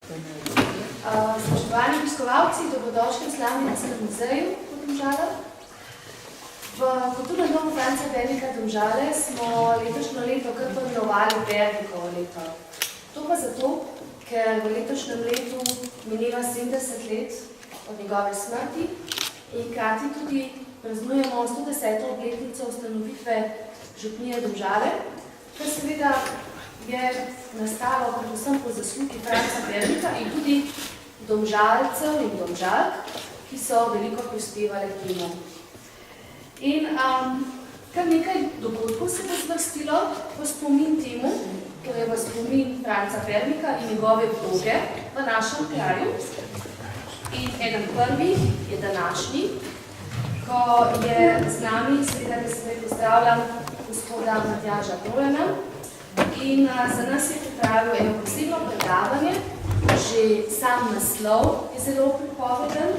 Spoštovani obiskovalci, dobrodošli v Slavnickem muzeju v Domžalah. V Kulturnem domu Franca Pernika Domžale smo letošnjo leto kar pojmenovali Pernikovo leto. To pa zato, ker v letošnjem letu mineva 70 let od njegove smrti in hkrati tudi praznujemo 110. obletnico ustanovitve župnije Domžale, kar seveda je nastalo predvsem po zaslugi Franca Pernika in tudi Domžalcev in Domžalk, ki so veliko prispevali k temu. In kar nekaj dogodkov se bo zvrstilo v spomin temu, torej v spomin Franca Pernika in njegove vloge v našem kraju. In eden prvih je današnji, ko je z nami, seveda, da se pozdravljam, gospoda Matjaža Polena. In za nas je pripravil eno posebno predavanje, že sam naslov je zelo pripoveden,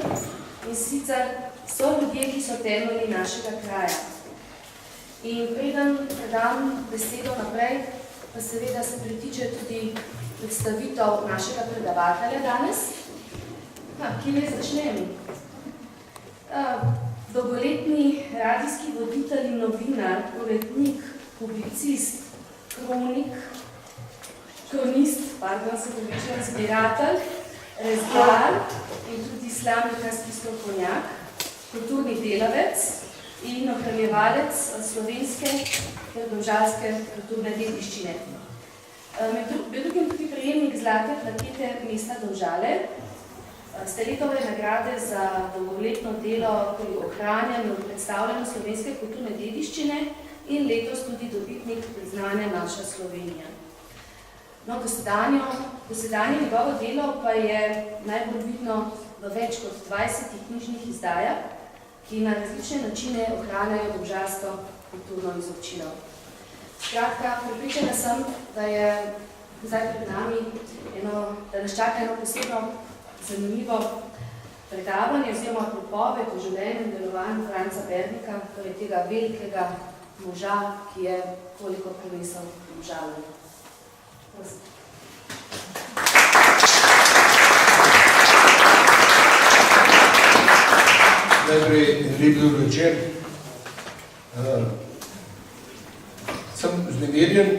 in sicer so ljudje, ki so temelji našega kraja. In preden predam besedo naprej, pa seveda se pritiče tudi predstavitev našega predavatelja danes. Kje ne začnem? Dolgoletni radijski voditelj in novinar, urednik, publicist, zbiratelj, rezbar in tudi slavnikarski strokovnjak, kulturni delavec in ohranjevalec slovenske ter domžalske kulturne dediščine. Med drugim tudi prejemnik zlate plakete mesta Domžale, Steletove nagrade za dolgoletno delo pri ohranjanju in predstavljanju slovenske kulturne dediščine in letos tudi dobitnik priznanja Naša Slovenija. No, dosedanje njegovo delo pa je najbolj vidno v več kot 20 knjižnih izdajah, ki na različne načine ohranjajo domžalsko kulturno izobčino. Skratka, prepričana sem, da je zdaj pred nami da nas čaka eno posebno zanimivo predavanje oziroma pripoved o življenju in delovanju Franca Pernika, torej tega velikega moža, ki je toliko prinesel Domžalam. Prosim. Najprej lep dober večer. Sem vznemirjen,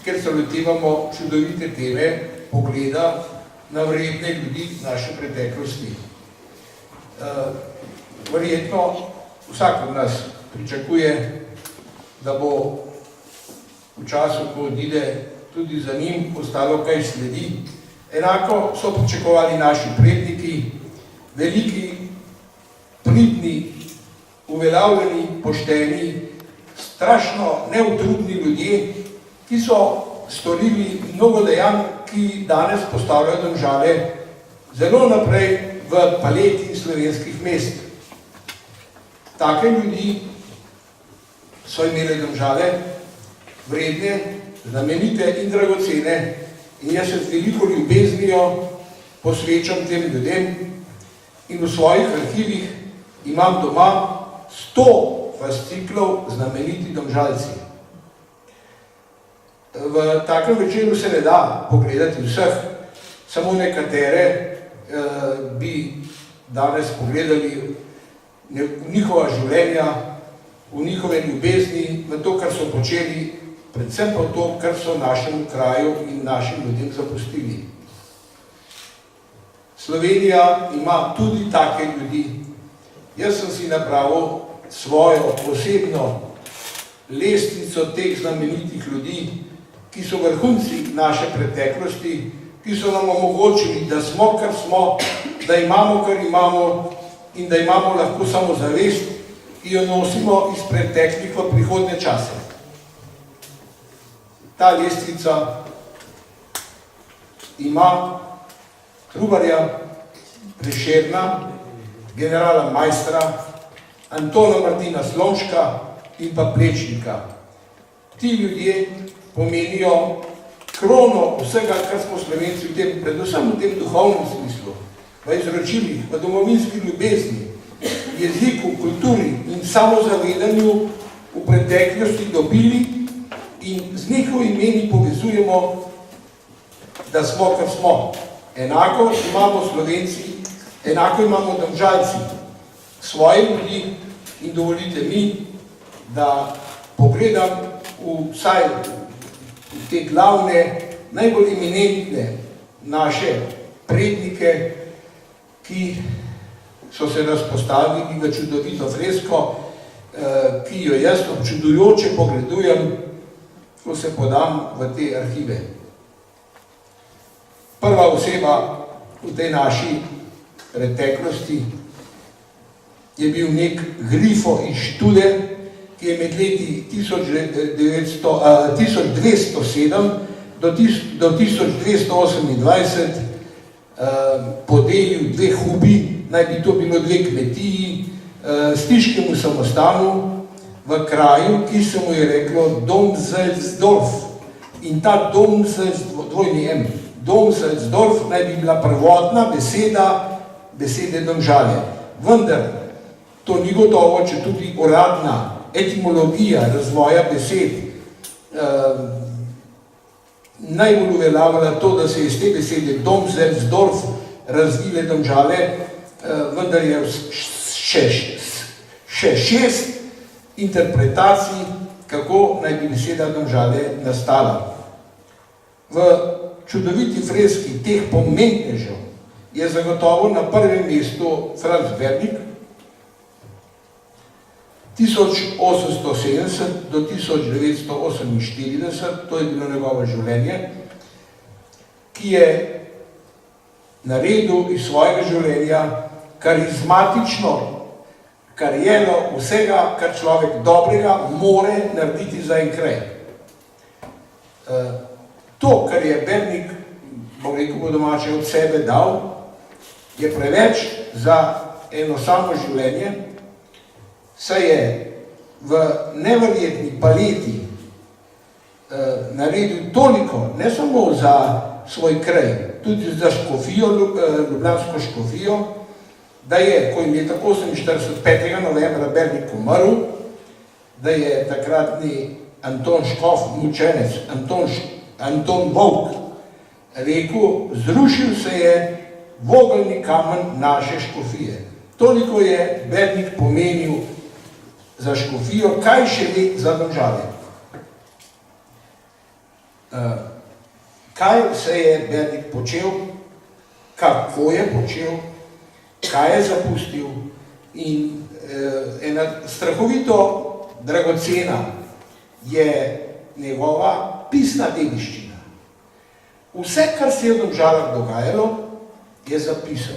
ker se lotevamo čudovite teme pogleda na vredne ljudi naše preteklosti. Verjetno vsak od nas pričakuje, da bo v času, ko odide, tudi za njim ostalo kaj sledi. Enako so pričakovali naši predniki, veliki, pridni, uveljavljeni, pošteni, strašno neutrudni ljudje, ki so storili mnogo dejanj, ki danes postavljajo Domžale zelo naprej v paleti slovenskih mest. Take ljudi so imeli Domžale, vredne, znamenite in dragocene, in jaz se z veliko ljubeznijo posvečam tem ljudem in v svojih arhivih imam doma 100 fasciklov znameniti Domžalci. V takem večeru se ne da pogledati vseh, samo nekatere bi danes pogledali v njihova življenja, v njihove ljubezni, v to, kar so počeli, predvsem pa to, kar so našemu kraju in našim ljudem zapustili. Slovenija ima tudi take ljudi. Jaz sem si napravil svojo osebno lestvico teh znamenitih ljudi, ki so vrhunci naše preteklosti, ki so nam omogočili, da smo, kar smo, da imamo, kar imamo in da imamo lahko samozavest, ki jo nosimo iz preteklih v prihodnje čase. Ta lestvica ima Trubarja, Prešerna, generala Majstra, Antona Martina Slomška in pa Plečnika. Ti ljudje pomenijo krono vsega, kar smo Slovenci v tem, predvsem v tem duhovnem smislu, v izročilih, v domovinski ljubezni, jeziku, kulturi in samozavedanju v preteklosti dobili in z njihovimi imeni povezujemo da smo, kar smo. Enako imamo Slovenci, enako imamo Domžalci, svoje ljudi in dovolite mi, da pogledam vsaj v te glavne, najbolj eminentne naše prednike, ki so se razpostavili v čudovito fresko, ki jo jaz občudujoče pogledujem, ko se podam v te arhive. Prva oseba v tej naši preteklosti je bil nek Grifo iz Štude, ki je med leti 1207 do 1228 podelil dve hubi, naj bi to bilo dve kmetiji, stiškemu samostanu v kraju, ki se mu je reklo Domselsdorf. In ta Domselsdorf naj bi bila prvotna besede Domžale. Vendar to ni gotovo, če tudi uradna etimologija razvoja besed najbolj uveljavila to, da se iz te besede Domselsdorf razvile Domžale, vendar je še 6 interpretacij, kako naj bi beseda Domžale nastala. V čudoviti freski teh pomembnežev je zagotovo na prvem mestu Franz Bernik, 1870 do 1948, to je bilo njegovo življenje, ki je naredil iz svojega življenja karizmatično kariero vsega, kar človek dobrega more narediti za en kraj. To, kar je Bernik, bom rekel po domače, od sebe dal, je preveč za eno samo življenje, saj je v neverjetni paleti naredil toliko, ne samo za svoj kraj, tudi za škofijo, ljubljansko škofijo, da je, ko jim je tako 5. novembra Bernik umrl, da je takratni Anton Škof, mučenec, Anton Volk, rekel, zrušil se je vogelni kamen naše škofije. Toliko je Bernik pomenil za škofijo, kaj še ve za Domžale. Kaj se je Bernik počel, kako je počel, kaj je zapustil in ena strahovito dragocena je njegova pisna dediščina. Vse, kar se je v Domžalah dogajalo, je zapisal.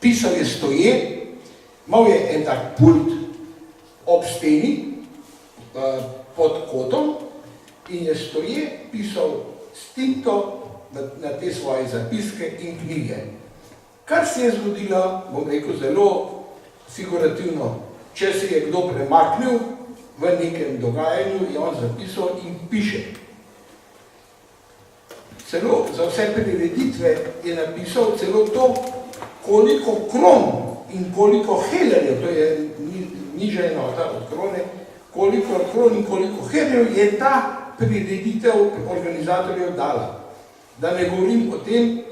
Pisal je stoje, imel je en tak pult ob steni, pod kotom in je stoje pisal s tinto na te svoje zapiske in knjige. Kar se je zgodilo, bom rekel, zelo figurativno, če se je kdo premaknil v nekem dogajanju, je on zapisal in piše. Celo za vse prireditve je napisal celo to, koliko kron in koliko helerjev, to je nižja enota od krone, koliko kron in koliko helerjev je ta prireditev organizatorjev dala. Da ne govorim o tem,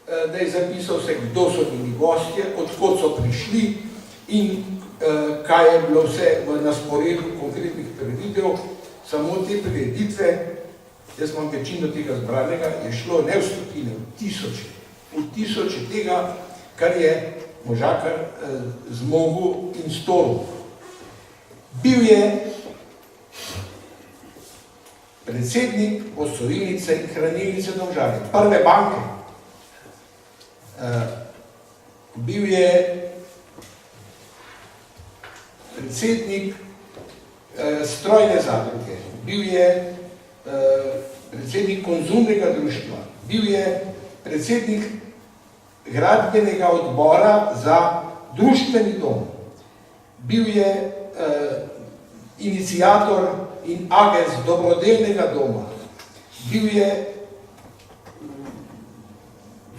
da je zapisal se, kdo so bili gostje, odkot so prišli in kaj je bilo vse v nasporedu konkretnih prireditev. Samo te prireditve, jaz imam večino tega zbranega, je šlo ne v stotine, v tisoče tega, kar je Možakar zmogel in storil. Bil je predsednik posojilnice in hranilnice Domžale, prve banke. Bil je predsednik strojne zadruge, bil je predsednik konzumnega društva, bil je predsednik gradbenega odbora za društveni dom, bil je iniciator in agens dobrodelnega doma, bil je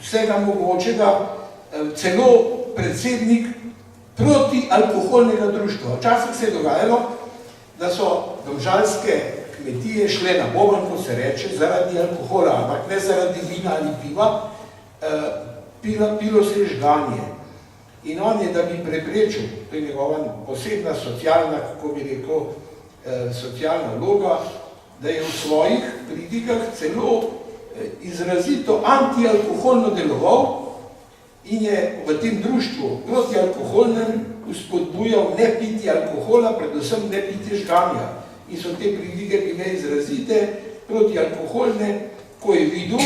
vsega mogočega, celo predsednik protialkoholnega društva. Včasih se je dogajalo, da so domžalske kmetije šle na boben, kot se reče, zaradi alkohola, ampak ne zaradi vina ali piva, pilo se je žganje. In on je, da bi preprečil, to je njegova posebna socialna, kako bi rekel, socialna vloga, da je v svojih pridigah celo izrazito antialkoholno deloval in je v tem društvu protialkoholnem vzpodbujal ne piti alkohola, predvsem ne piti žganja. In so te pridige bile izrazite protialkoholne, ko je videl,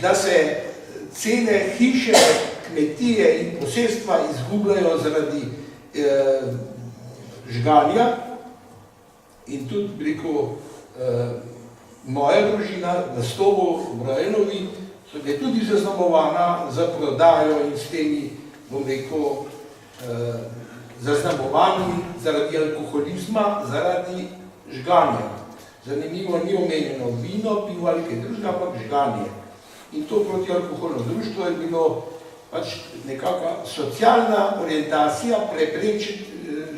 da se cele hiše, kmetije in posestva izgubljajo zaradi žganja. In tudi, rekel, moja družina v Stobu v Brajenovi je tudi zaznamovana za prodajo in s temi, bom rekel, zaznamovani zaradi alkoholizma, zaradi žganja. Zanimivo, ni omenjeno vino, pivo ali kaj drugega, ampak žganje. In to protialkoholno društvo je bilo pač nekakva socialna orientacija preprečiti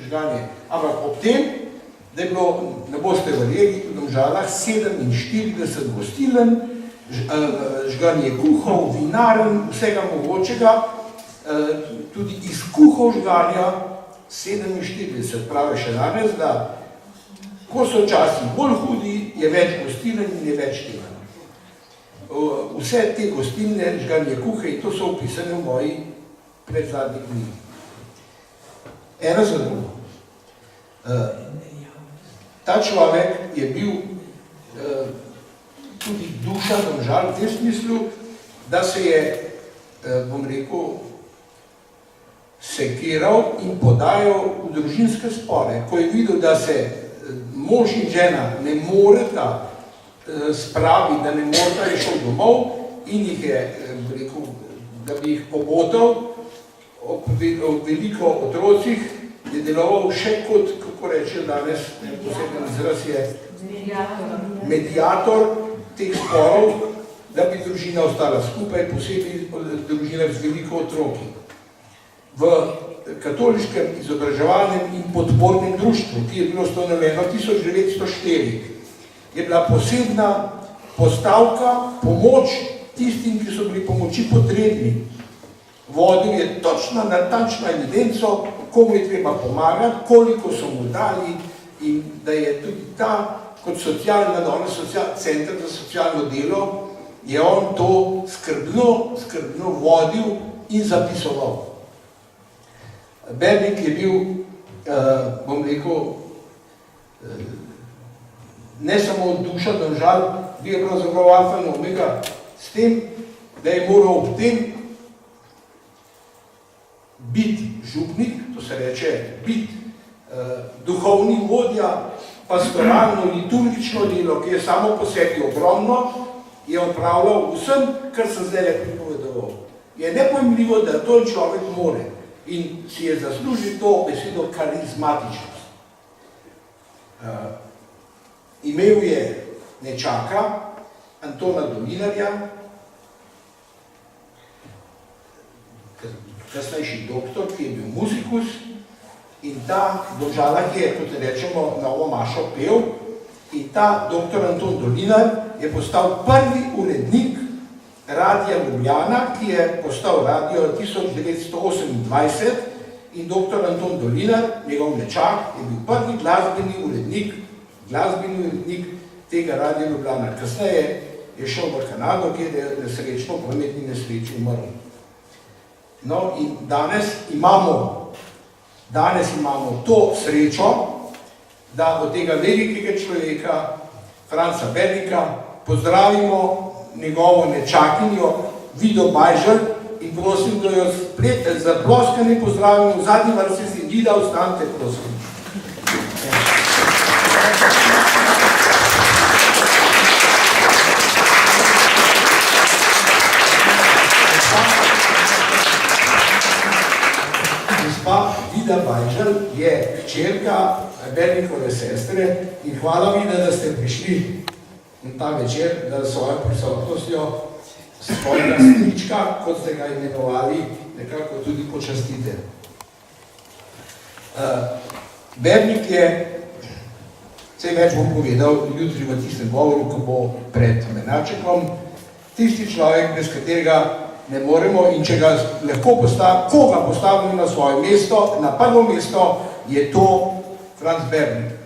žganje. Ampak ob tem, da je bilo, ne boste verjeli, v Domžalah 47 gostilen, žganje kuhov, vinaren, vsega mogočega, tudi iz kuhov žganja 47, pravi še danes, da ko so časi bolj hudi, je več gostilen in je več tega. Vse te gostilne, žganje kuhe, in to so opisane v moji predzadnji knjigi. Eno za drugo. Ta človek je bil tudi duša Domžal v tem smislu, da se je, bom rekel, sekiral in podajal v družinske spore. Ko je videl, da se mož in žena ne moreta spraviti, da ne moreta je šel domov in jih je, rekel, da bi jih pobotal ob veliko otrocih, je deloval še kot, kako reče danes, poseben izraz je mediator teh sporov, da bi družina ostala skupaj, posebej družina z veliko otroki. V katoliškem izobraževalnem in podpornem društvu, ki je bilo ustanovljeno 1904, je bila posebna postavka, pomoč tistim, ki so bili pomoči potrebni. Vodil je točno natančno evidenco, komu je treba pomagati, koliko so mu dali in da je tudi ta, kot socialna, danes center za socialno delo, je on to skrbno vodil in zapisoval. Bernik je bil, bom rekel, ne samo duša Domžal, bil je pravzaprav alfa in omega s tem, da je moral ob tem biti župnik, to se reče biti duhovni vodja, pastoralno, liturgično delo, ki je samo po sebi ogromno, je opravljal vsem, kar sem zdaj le pripovedoval. Je nepojmljivo, da to človek more in si je zaslužil to besedo karizmatičnost. Imel je nečaka, Antona Dolinarja, kasnejši doktor, ki je bil muzikus in ta Domžalah je, kot rečemo, Novo mašo pel in ta doktor Anton Dolinar je postal prvi urednik Radia Ljubljana, ki je postal radio 1928 in doktor Anton Dolinar, njegov nečak, je bil prvi glasbeni urednik tega Radia Ljubljana. Kasneje je šel v Kanado, kjer je nesrečno v prometni nesreči umrl. No in danes imamo to srečo, da od tega velikega človeka, Franca Bernika, pozdravimo njegovo nečakinjo Vido Bajžel in prosim, da jo za ploskanje pozdravimo v zadnji vrsti si Vida, ostanite, prosim. Vida Bajžel je hčerka Bernikove sestre in hvala Vida, da ste prišli na ta večer, da svojo prisotnostjo svojega strička, kot ste ga imenovali, nekako tudi počastite. Bernik je Vse več bom povedal jutri v tistem govoru, ko bo pred Menačekom. Tisti človek, brez katerega ne moremo in če ga lahko koga postavimo na svoje mesto, na prvo mesto, je to Franz Bernik.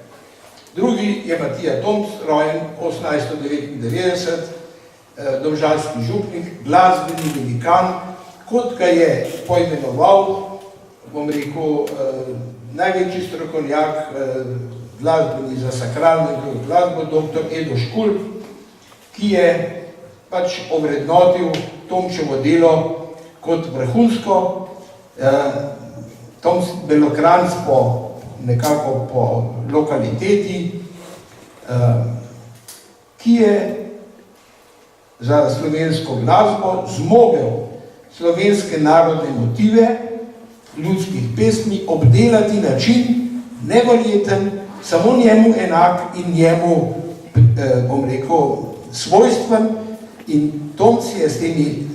Drugi je Matija Tomc, rojen 1899, domžalski župnik, glasbeni velikan, kot ga je poimenoval, bom rekel, največji strokovnjak, glasbeni za sakralno in glasbo, dr. Edo Škulj, ki je pač ovrednotil Tomčevo delo kot vrhunsko. Tomc Belokranc nekako po lokaliteti, ki je za slovensko glasbo zmogel slovenske narodne motive ljudskih pesmi obdelati način neverjeten, samo njemu enak in njemu, bom rekel, svojstven. In Tomc je s temi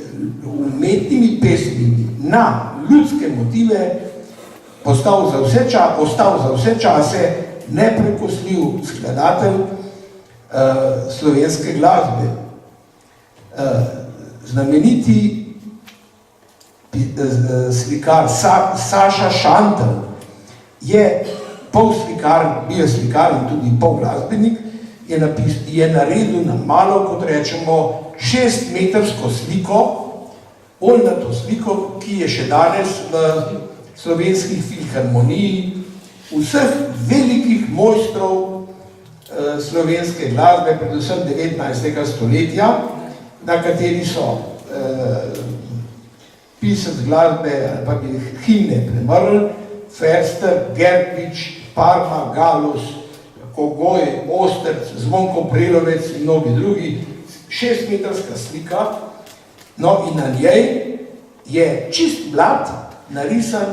umetnimi pesmimi na ljudske motive ostal za vse čase neprekosljiv skladatelj slovenske glasbe. Znameniti slikar Saša Šantel je pol slikar, bil je slikar in tudi pol glasbenik, je naredil na malo, kot rečemo, 6-metrsko sliko, oljnato sliko, ki je še danes v slovenskih filharmoniji vseh velikih mojstrov slovenske glasbe, predvsem 19. stoletja, na kateri so pisec glasbe ali pa himne Premrl, Ferster, Gertvič, Parma, Galus, Kogoj, Osterc, Zvonko Prelovec in mnogi drugi, 6-metrska slika, no in na njej je čist blat narisan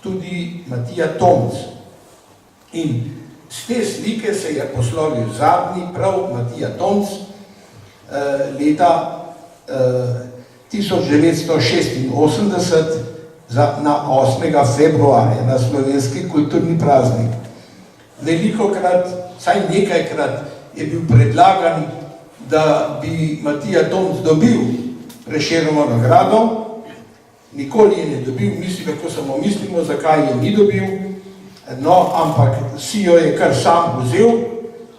tudi Matija Tomc. In z te slike se je poslovil zadnji prav Matija Tomc leta 1986 na 8. februarja, na slovenski kulturni praznik. Velikokrat, vsaj nekajkrat je bil predlagan, da bi Matija Tomc dobil Prešernovo nagrado, nikoli je ne dobil, lahko samo mislimo, zakaj je ni dobil, no, ampak si jo je kar sam vzel,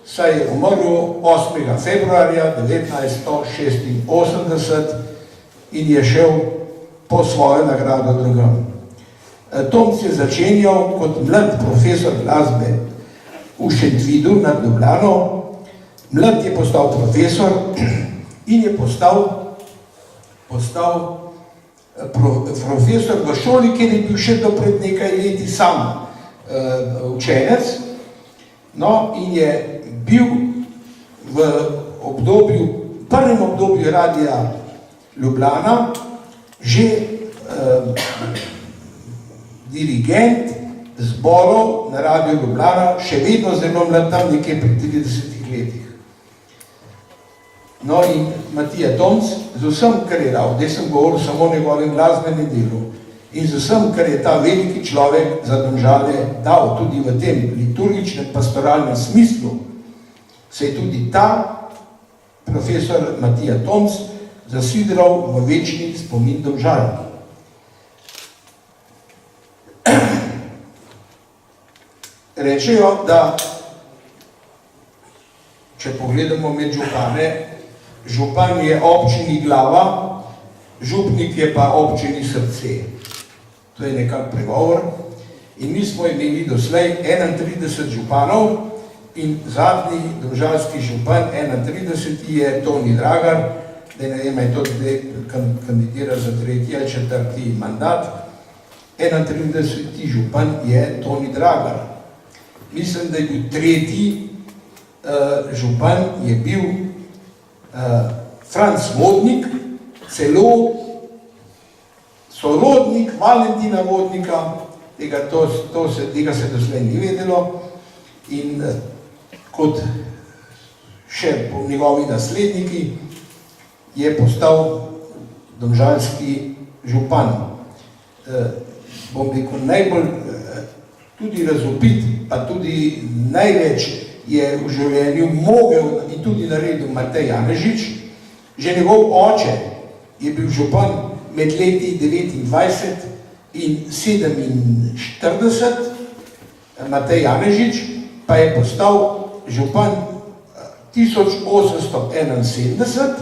saj je umrl 8. februarja 1986 in je šel po svojo nagrado drugam. Tomc je začenjal kot mlad profesor glasbe v Šentvidu nad Ljubljano. Mlad je postal profesor in je postal profesor v šoli, kjer je bil še do pred nekaj leti sam učenec. No, in je bil v prvem obdobju Radia Ljubljana že dirigent zborov na Radiu Ljubljana, še vedno zelo mlad, tam nekje pri 30 letih. No in Matija Tomc, z vsem, kar je dal, zdaj sem govoril samo o njegovem glasbenem delu, in z vsem, kar je ta veliki človek za Domžale dal tudi v tem liturgičnem, pastoralnem smislu, se je tudi ta profesor Matija Tomc zasidral v večni spomin Domžal. Rečejo, da če pogledamo med župane, župan je občini glava, župnik je pa občini srce. To je nekak pregovor. In mi smo imeli doslej 31 županov in zadnji domžalski župan, 31. je Toni Dragar, da ne vem, je to zdaj kandidira za 3. ali 4. mandat. 31. župan je Toni Dragar. Mislim, da je bil 3. župan je bil Franc Vodnik, celo sorodnik Valentina Vodnika, tega se doslej ni vedelo, in kot še po njegovi nasledniki je postal domžalski župan. Bom rekel, najbolj tudi razvpit, pa tudi največ je v življenju mogel in tudi naredil Matej Janežič. Že njegov oče je bil župan med leti 29 in 47, Matej Janežič pa je postal župan 1871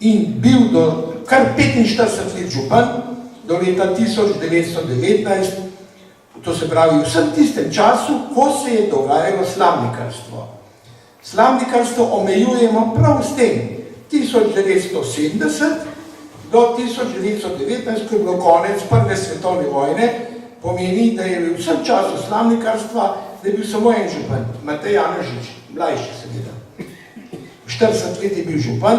in bil do kar 45 let župan, do leta 1919, to se pravi v vsem tistem času, ko se je dogajalo slamnikarstvo. Slamnikarstvo omejujemo prav s tem, 1970 do 1919, ko je bilo konec prve svetovne vojne, pomeni, da je v vsem času slamnikarstva, da je bil samo en župan, Matej Janežič, mlajši seveda. 40 let je bil župan,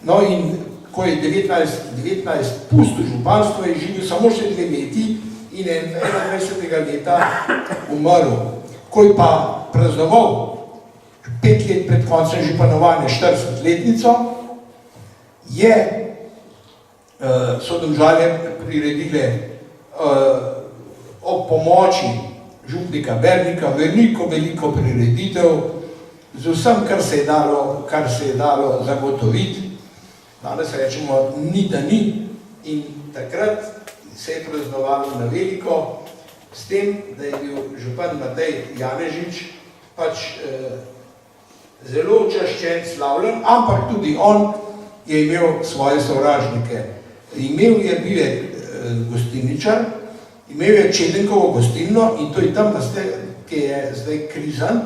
no in ko je 1919 pustil županstvo, je živel samo še 2 leti in 21. leta umrl. Ko je pa praznoval 5 let pred koncem županovanja 40-letnico, so Domžale priredile ob pomoči župnika Bernika veliko prireditev z vsem, kar se je dalo zagotoviti. Danes rečemo ni da ni in takrat se je praznovalo na veliko s tem, da je bil župan Matej Janežič pač zelo čaščen, slavljen, ampak tudi on je imel svoje sovražnike. Bil je gostilničar, imel je Čedenkovo gostilno in to je tam, ki je zdaj Krizant,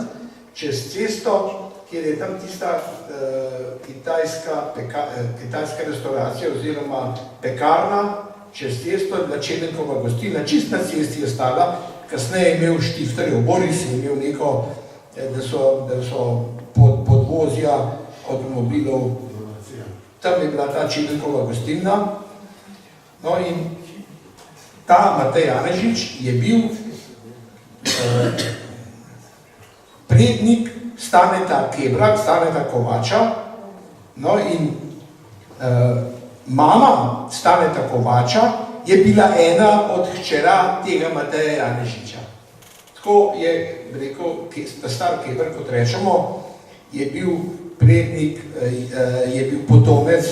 čez cesto, kjer je tam tista kitajska restauracija oziroma pekarna, čez cesto je bila Čedenkova gostilna, čist na cesti je stala, kasneje je imel Štifterjev Boris, je imel neko, da so podvozja avtomobilov, tam je bila ta Čedenkova gostilna. No in ta Matej Janežič je bil prednik Staneta Kebra, Staneta Kovača, no in mama Staneta Kovača je bila ena od hčera tega Mateja Janežiča. Tako je rekel, star Kebr, kot rečemo, je bil prednik, je bil potomec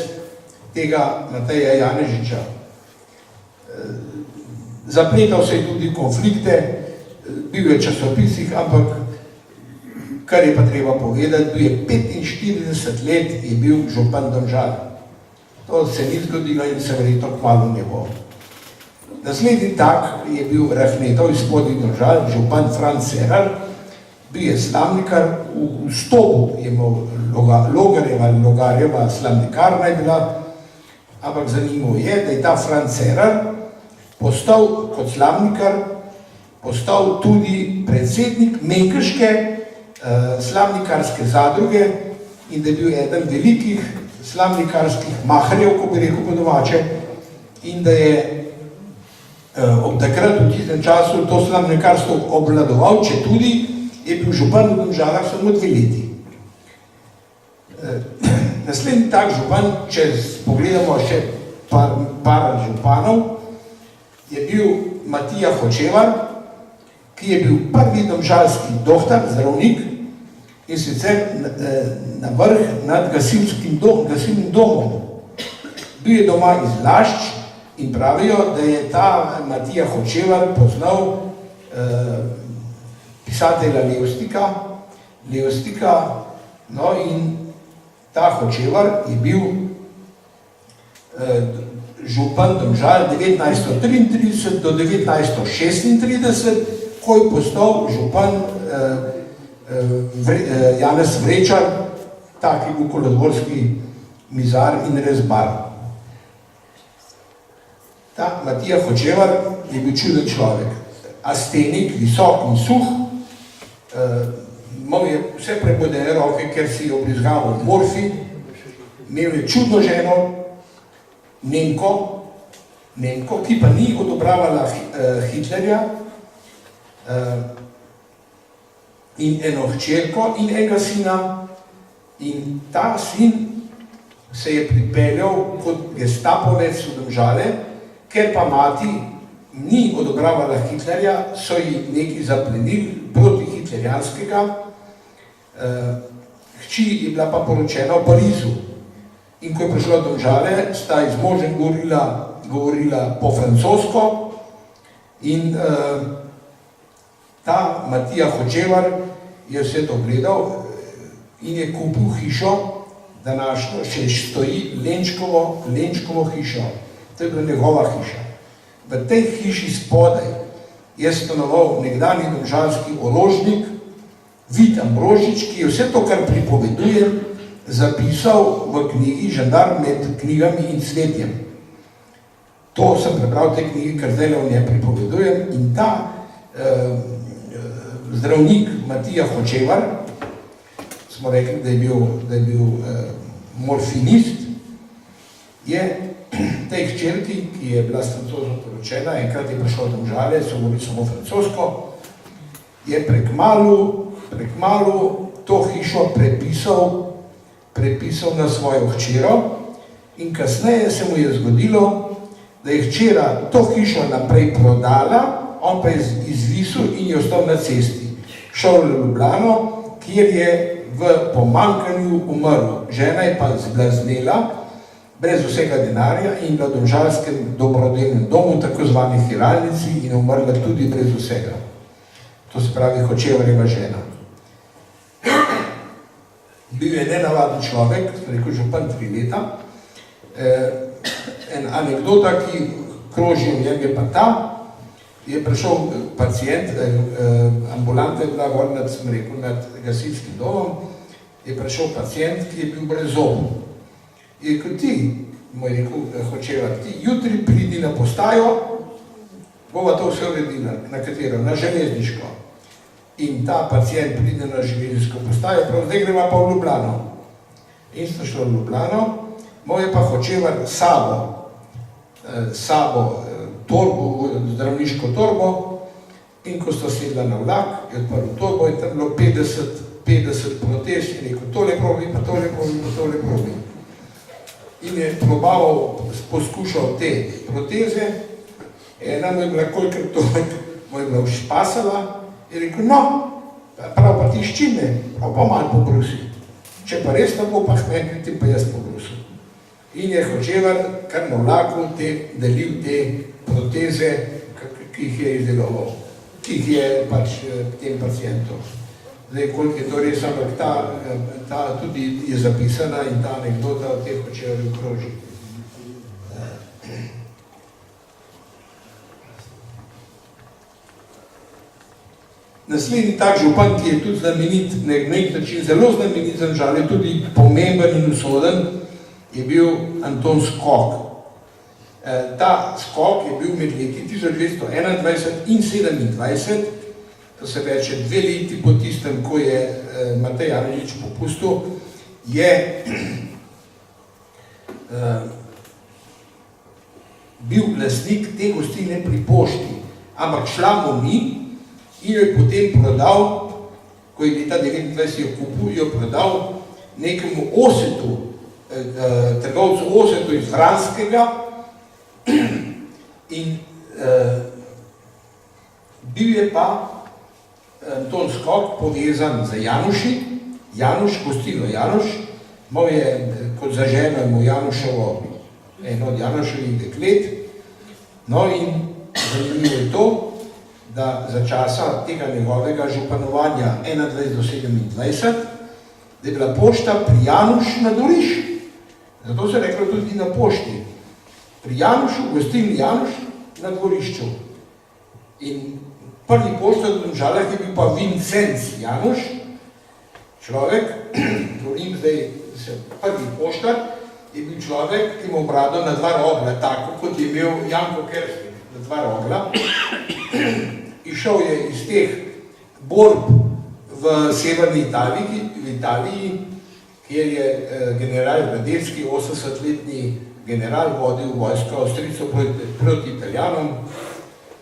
tega Mateja Janežiča. Zapletal se je tudi konflikte, bil je v časopisih, ampak kar je pa treba povedati, bil je 45 let je bil župan Domžal. To se ni zgodilo in se verjetno kmalu ne bo. Naslednji tak je bil Rahnetov iz Spodnjih Domžal, župan Franc Cerar, bil je slamnikar, v Stobu je imel Logarjeva slamnikarna je bila, ampak zanimivo je, da je ta Franc Cerar postal kot slamnikar, postal tudi predsednik Mengeške slamnikarske zadruge in da je bil eden velikih slamnikarskih maharjev, ko bi rekel po domače, in da je ob takrat v tistem času to slamnikarstvo obvladoval, če tudi je bil župan v Domžalah samo 2 leti. Naslednji tak župan, če pogledamo še par županov, je bil Matija Hočevar, ki je bil prvi domžalski dohtar, zdravnik, in sicer na vrh nad gasilnim domom. Bil je doma iz Lašč in pravijo, da je ta Matija Hočevar poznal pisatelja Levstika, no in ta Hočevar je bil župan Domžal 1933 do 1936, ko je postal župan Janez Vrečar, taki kolodvorski mizar in rezbar. Ta Matija Hočevar je bil čuden človek, astenik, visok in suh, imel je vse prebodene roke, ker si je obrizgaval morfi, imel je čudno ženo, Nemko, ki pa ni odobravala Hitlerja, in eno hčerko in enega sina, in ta sin se je pripeljal kot gestapovec v Domžale, ker pa mati ni odobravala Hitlerja, so ji nekaj zaplenili proti hitlerjanskega, Hči je bila pa poročena v Parizu. In ko je prišla v Domžale, sta z možem govorila po francosko in ta Matija Hočevar je vse to gledal in je kupil hišo, današnjo, še stoji Lenčkovo hišo. To je bila njegova hiša. V tej hiši spodaj je stanoval nekdanji domžalski orožnik Vit Ambrožič, ki je vse to, kar pripoveduje, zapisal v knjigi Žandarm med knjigami in cvetjem. To sem prebral v tej knjigi, kar zdaj o njej pripovedujem, in ta zdravnik Matija Hočevar, smo rekli, da je bil morfinist, je tej hčerki, ki je bila s Francozom poročena, enkrat je prišla v Domžale, so govorili samo francosko, je prekmalu to hišo prepisal na svojo hčero in kasneje se mu je zgodilo, da je hčera to hišo naprej prodala, on pa je izvisil in je ostal na cesti. Šel v Ljubljano, kjer je v pomanjkanju umrl. Žena je pa zblaznela, brez vsega denarja in bila v domžalskem dobrodelnem domu, tako zvani hiralnici, in umrla tudi brez vsega. To se pravi Hočevarjeva žena. Bil je nenavaden človek, rekel župan 3 leta. En anekdota, ki kroži v njem, je pa ta, je prišel pacient, ambulanta je bila gor nad, sem rekel, nad gasilskim domom, je prišel pacient, ki je bil brez zob. Je rekel, ti, mu je rekel Hočevar, ti jutri pridi na postajo, bova to vse uredila. Na katero? Na železniško. In ta pacient pride na železniško postajo, prav zdaj greva pa v Ljubljano. In sta šla v Ljubljano, mu je pa Hočevar sabo torbo, zdravniško torbo, in ko sta sedla na vlak, je odprl torbo in tam bilo 50 protez in rekel, tole probi, pa tole probi, pa tole probi. In je probaval, poskušal te proteze, ena mu je bila kolikrat tolik, mu je bila všpasala, in rekel, no, prav pa ti ščine, prav pa malo pobrusi. Če pa res ne bo, pa hmeni, ti pa jaz pobrusil. In je Hočevar kar na vlaku delil te proteze, ki jih je izdeloval, ki jih je pač tem pacientom. Zdaj, koliko je to res, ampak ta tudi je zapisana in ta anekdota o teh Hočevarjev kroži. Naslednji tak župan, ki je tudi znamenit, na nek način zelo znamenit za Domžale, tudi pomemben in usoden, je bil Anton Skok. Ta Skok je bil med leti 1221 in 27, to se reče 2 leti po tistem, ko je Matej Janežič popustil, je bil lastnik te gostilne pri pošti, ampak šla mu ni in jo je potem prodal, ko je leta 29 jo kupil, jo prodal nekemu Osetu, trgovcu Osetu iz Vranskega in bil je pa Anton Skok povezan z Januši, gostilno Januš, imel je kot za ženo imel Januševo, eno od Januševih deklet, no in zanimivo je to, da za časa tega njegovega županovanja 21 do 27, da je bila pošta pri Januš na Doriš. Zato se je reklo tudi na pošti. Pri Janušu, gostilni Januš na dvorišču. In prvi poštar v Domžalah je bil pa Vincenc Januš, človek, govorim zdaj, prvi poštar je bil človek, ki ima brado na 2 rogla, tako kot je imel Janko Kerstin, na 2 rogla. Išel je iz teh borb v severni Italiji, kjer je general Radetski, 80-letni general, vodil vojsko Avstrijcev proti Italijanom.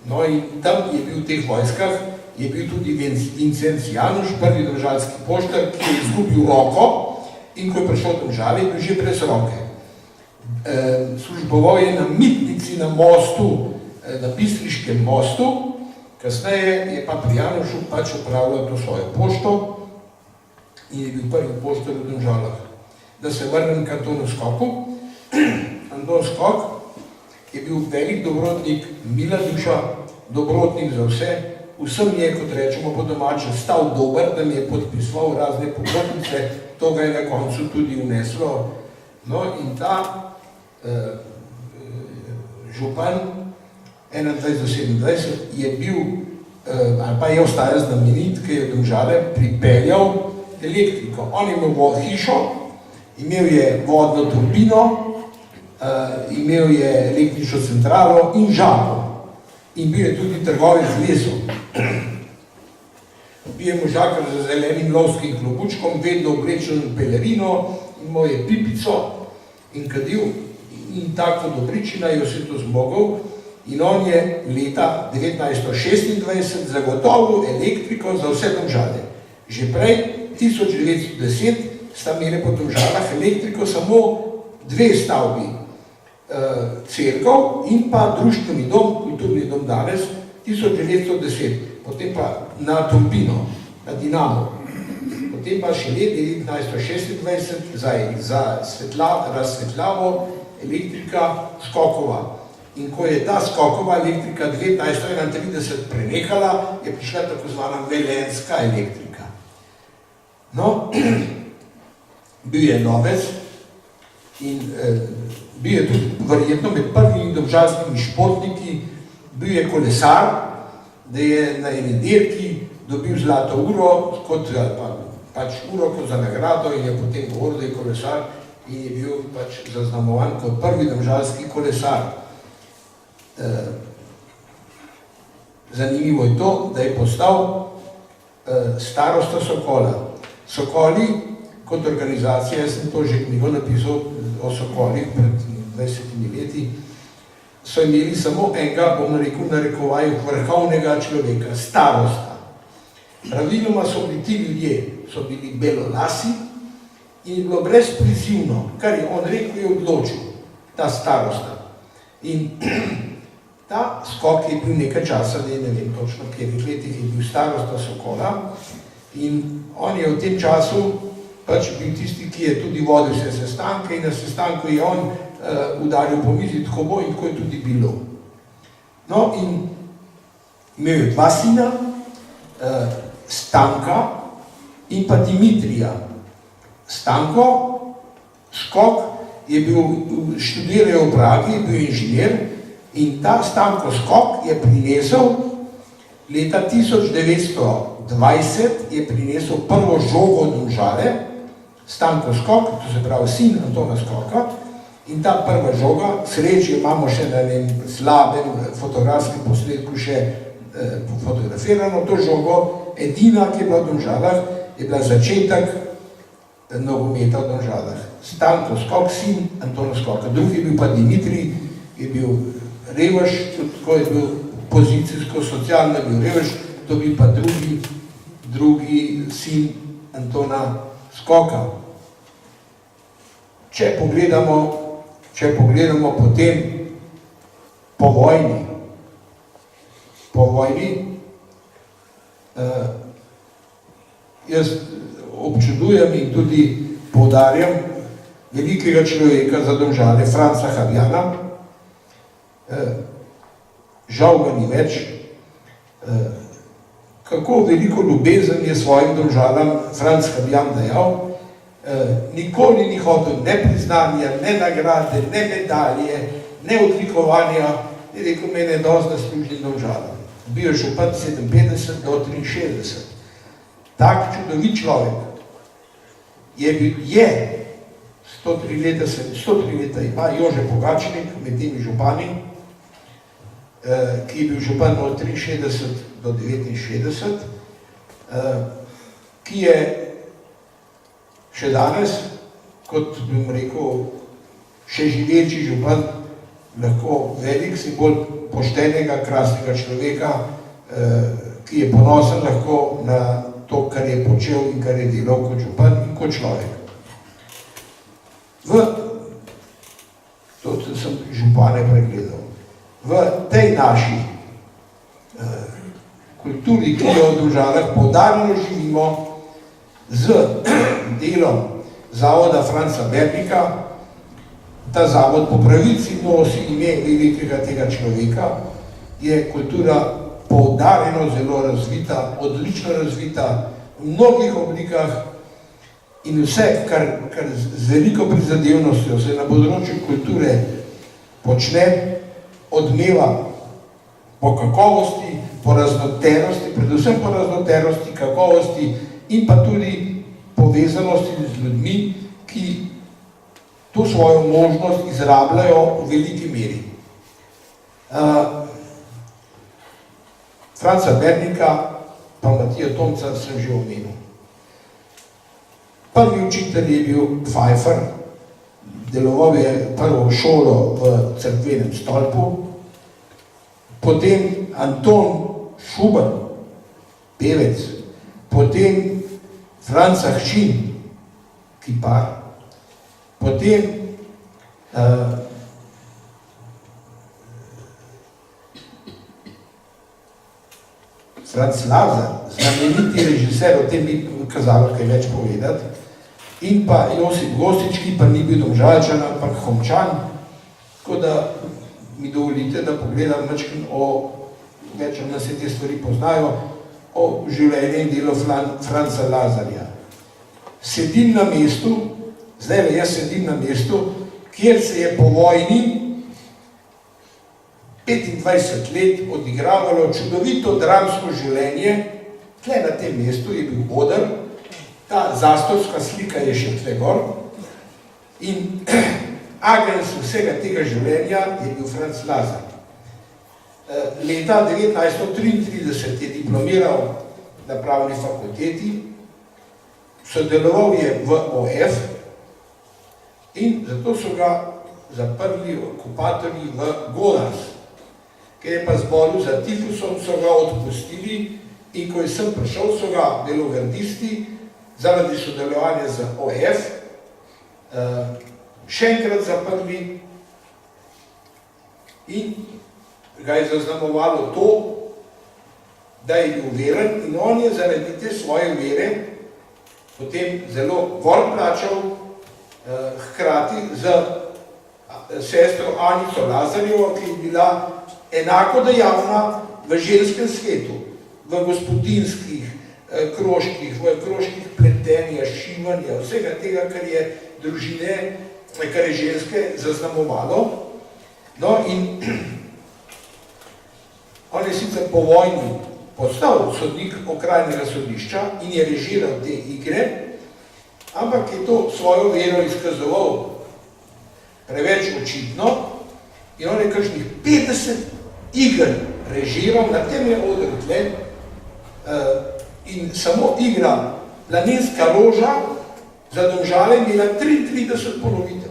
No in tam je bil v teh vojskah, je bil tudi Vincenc Januš, prvi domžalski poštar, ki je izgubil roko in ko je prišel v Domžale, je bil že brez roke. Služboval je na Mitnici na mostu, na Bistriškem mostu, kasneje je pa pri Janušu pač upravljal to svojo pošto in je bil prvi poštar v Domžalah. Da se vrnem k Antonu Skoku. Anton Skok je bil velik dobrotnik, mila duša, dobrotnik za vse. Vsem je, kot rečemo po domače, stal dober, da mi je podpisoval razne pogodnice, to ga je na koncu tudi vneslo. No in ta župan 21-27 je bil, ali pa je ostajal znamenit, ki je v Domžale pripeljal elektriko. On je imel hišo, imel je vodno turbino, imel je električno centralo in žabo. In bil je tudi trgovec z lesom. Bil je možakar z zelenim lovskim klobučkom, vedno oblečen v pelerino, imel je pipico in kadil in tako dobričina je vse to zmogel. In on je leta 1926 zagotovil elektriko za vse Domžale. Že prej, 1910, sta imeli po Domžalah elektriko samo dve stavbi. Cerkev in pa društveni dom, kulturni dom danes, 1910, potem pa na turbino, na dinamo. Potem pa še let 1926 za razsvetljavo elektrika Skokova. In ko je ta Skokova elektrika 1931 prenehala, je prišla tako zvana velenska elektrika. No, bil je novec in bil je tudi verjetno med prvimi domžalskimi športniki, bil je kolesar, da je na eni dirki dobil zlato uro, pač uro kot za nagrado in je potem govoril, da je kolesar in je bil pač zaznamovan kot prvi domžalski kolesar. Zanimivo je to, da je postal starosta Sokola. Sokoli kot organizacija, jaz sem to že knjigo napisal o Sokolih pred 20 leti, so imeli samo enega, bom rekel, narekovaju vrhovnega človeka, starosta. Praviloma so bili ti ljudje, so bili belolasi in je bilo brezprizivno, kar je on rekel, je odločil, ta starosta. In ta Skok je bil nekaj časa, ne vem točno, katerih letih je bil starosta Sokola in on je v tem času pač bil tisti, ki je tudi vodil vse sestanke in na sestanku je on udaril po mizi, tako bo in tako je tudi bilo. No in imel je dva sina, Stanka in pa Dimitrija. Stanko Skok je bil, študiral v Pragi, bil inženir in ta Stanko Skok je prinesel leta 1920 je prinesel prvo žogo Domžale, Stanko Skok, to se pravi sin Antona Skoka, in ta prva žoga, sreči imamo še na enem slabem fotografskem posnetku še fotografirano to žogo, edina, ki je bila v Domžalah, je bila začetek nogometa v Domžalah. Stanko Skok, sin Antona Skoka. Drugi je bil pa Dimitrij, je bil revež, tako je bil pozicijsko, socialno je bil revež, to bi pa drugi sin Antona Skoka. Če pogledamo potem po vojni, jaz občudujem in tudi poudarjam velikega človeka za Domžale, Franca Habjana, žal ga ni več, kako veliko ljubezen je svojim Domžalam Franc Habjan dajal, nikoli ni hotel ne priznanja, ne nagrade, ne medalje, ne odlikovanja, je rekel, mene je dosti zaslužil Domžalam. Bil je župan 57 do 63. Tak čudovit človek je 103 leta ima Jože Pogačnik med temi župani, ki je bil župan od 63 do 69, ki je še danes, kot bi rekel, še živeči župan, lahko velik simbol poštenega, krasnega človeka, ki je ponosen lahko na to, kar je počel in kar je delal kot župan in kot človek. To sem župane pregledal. V tej naši kulturi, ki jo v Domžalah poudarno živimo, z delom zavoda Franca Bernika. Ta zavod po pravici nosi ime velikega tega človeka, je kultura poudarjeno zelo razvita, odlično razvita v mnogih oblikah in vse, kar z veliko prizadevnostjo se na področju kulture počne, odmeva po kakovosti, po raznoterosti, predvsem po raznoterosti, kakovosti in pa tudi povezanosti z ljudmi, ki to svojo možnost izrabljajo v veliki meri. Franca Bernika pa Matija Tomca sem že omenil. Prvi učitelj je bil Pfeiffer, deloval je prvo šolo v Cerkvenem stolpu, potem Anton Schubert, pevec, potem Franz Ahčin, kipar, potem Franz Lazar, znameniti režiser, o tem bi kazalo kaj več povedati, in pa Josip Gostič, ki pa ni bil Domžalčan, ampak Homčan, tako da mi dovolite, da pogledam več od nas se te stvari poznajo, o življenju in delu Franca Lazarja. Sedim na mestu, zdaj jaz sedim na mestu, kjer se je po vojni 25 let odigravalo čudovito dramsko življenje. Tle na tem mestu je bil oder, ta zastorska slika je še tle gor in agens vsega tega življenja je bil Franc Lazar. Leta 1933 je diplomiral na pravni fakulteti, sodeloval je v OF in zato so ga zaprli okupatorji v Golas, ker je pa zbolel za tifusom, so ga odpustili in ko je sem prišel, so ga belogardisti zaradi sodelovanja z OF še enkrat zaprli in ga je zaznamovalo to, da je bil veren in on je zaradi te svoje vere potem zelo gor plačal, hkrati z sestro Anico Lazarjevo, ki je bila enako dejavna v ženskem svetu, v gospodinskih krožkih, v krožkih pletenja, šivanja, vsega tega, kar je družine, kar je ženske zaznamovalo. No in on je sicer po vojni postal sodnik okrajnega sodišča in je režiral te igre, ampak je to svojo vero izkazoval preveč očitno in on je kakšnih 50 iger režiral, na tem je oder tle in samo igra Planinska roža za Domžale imela 33 ponovitev.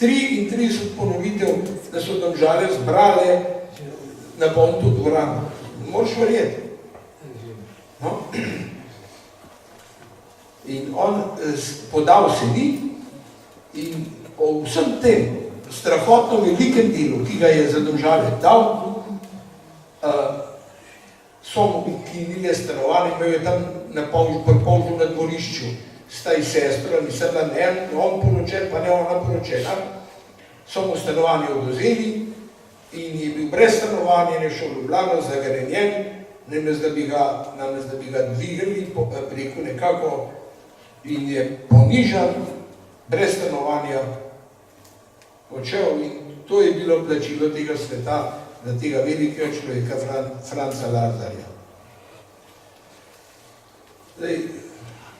33 ponovitev, da so Domžale zbrale na Bontu dvorano. Moraš verjeti. No? In on podal se ni in o vsem tem strahotno velikem delu, ki ga je za Domžale dal, so mu ukinile stanovanje, imel je tam na Polžu na dvorišču, sta i sestra, mislim, da ne, on poročen, pa ne ona poročena, so mu stanovanje oduzeli in je bil brez stanovanja, je šel v Ljubljano, zagrenjen, namesto da bi ga dvigali preko nekako in je ponižan, brez stanovanja odšel in to je bilo plačilo tega sveta, za tega velikega človeka Franca Lazarja. Zdaj,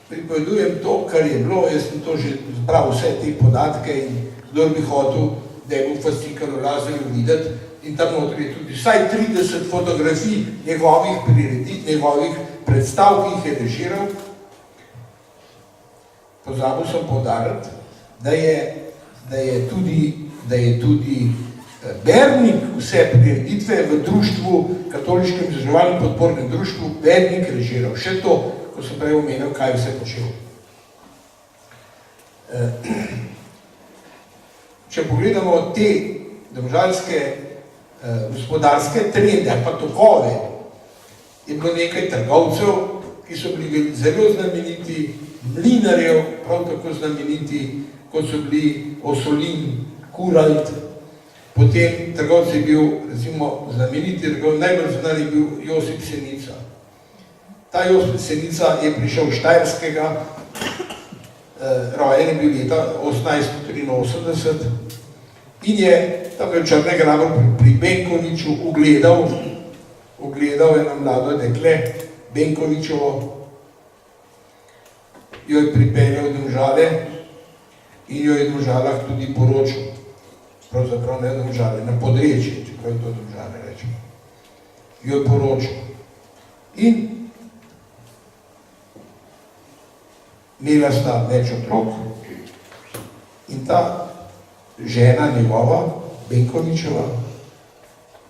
pripovedujem to, kar je bilo, jaz sem to že zbral vse te podatke in kdor bi hotel, da je bil fascikan o Lazarju videti in tam notri je tudi vsaj 30 fotografij njegovih prireditev, njegovih predstav, ki jih je režiral. Pozabil sem poudariti, da je tudi Bernik vse prireditve v društvu, katoliškem izobraževalnem podpornem društvu, Bernik režiral. Še to, ko sem prej omenil, kaj vse počel. Če pogledamo te domžalske gospodarske trende, pa tokove, je bilo nekaj trgovcev, ki so bili zelo znameniti, mlinarjev, prav tako znameniti, kot so bili Osolin, Kuralt, potem trgovec je bil, recimo, znameniti trgovec, najbolj znan je bil Josip Senica. Ta Josip Senica je prišel iz Štajerskega, rojen je bil leta 1883 in je tam v Črnem gradu pri Benkoviču ugledal eno mlado dekle, Benkovičevo, jo je pripeljal v Domžale in jo je v Domžalah tudi poročil. Pravzaprav ne Domžale, na Podrečje, čeprav to Domžale rečemo. Jo je poročil. In imela sta več otrok in ta žena njegova, Benkovičeva,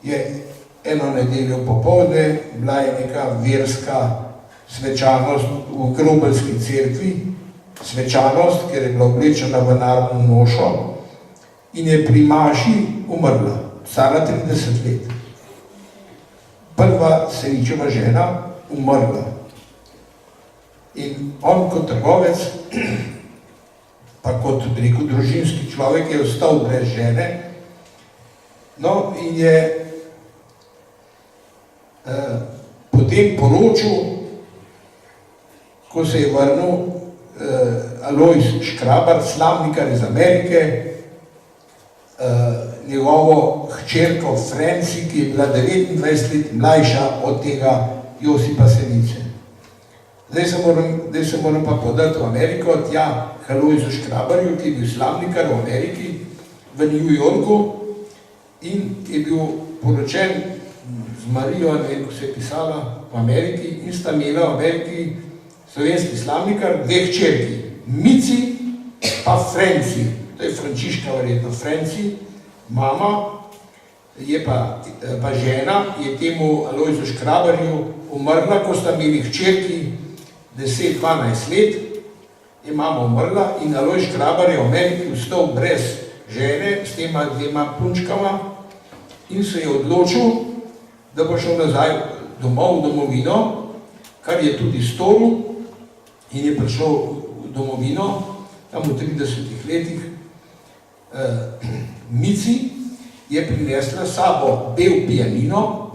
je eno nedeljo popoldne bila je neka verska svečanost v Grobelski cerkvi, svečanost, ker je bila oblečena v narodno nošo in je pri maši umrla, stara 30 let. Prva Seničeva žena umrla. In on kot trgovec, pa kot, rekel, družinski človek je ostal brez žene, no in je potem poročil, ko se je vrnil Alojz Škrabar, slavnikar iz Amerike, njegovo hčerko Franci, ki je bila 29 let mlajša od tega Josipa Senice. Zdaj se moram pa podati v Ameriko, tja k Alojzu Škrabarju, ki je bil slavnikar v Ameriki, v New Yorku in je bil poročen z Marijo, ne vem, ko se je pisala, v Ameriki in sta imela v Ameriki slovenski slavnikar, dve hčerki, Mici pa Franci, to je Frančiška verjetno, Franci, mama, je pa žena, je temu Alojzu Škrabarju umrla, ko sta imeli hčerki 10-12 let, je mama umrla in Alojz Škrabar je v Ameriki ostal brez žene s tema dvema punčkama in se je odločil, da bo šel nazaj domov v domovino, kar je tudi storil in je prišel v domovino, tam v 30 letih. Mici je prinesla sabo bel pianino,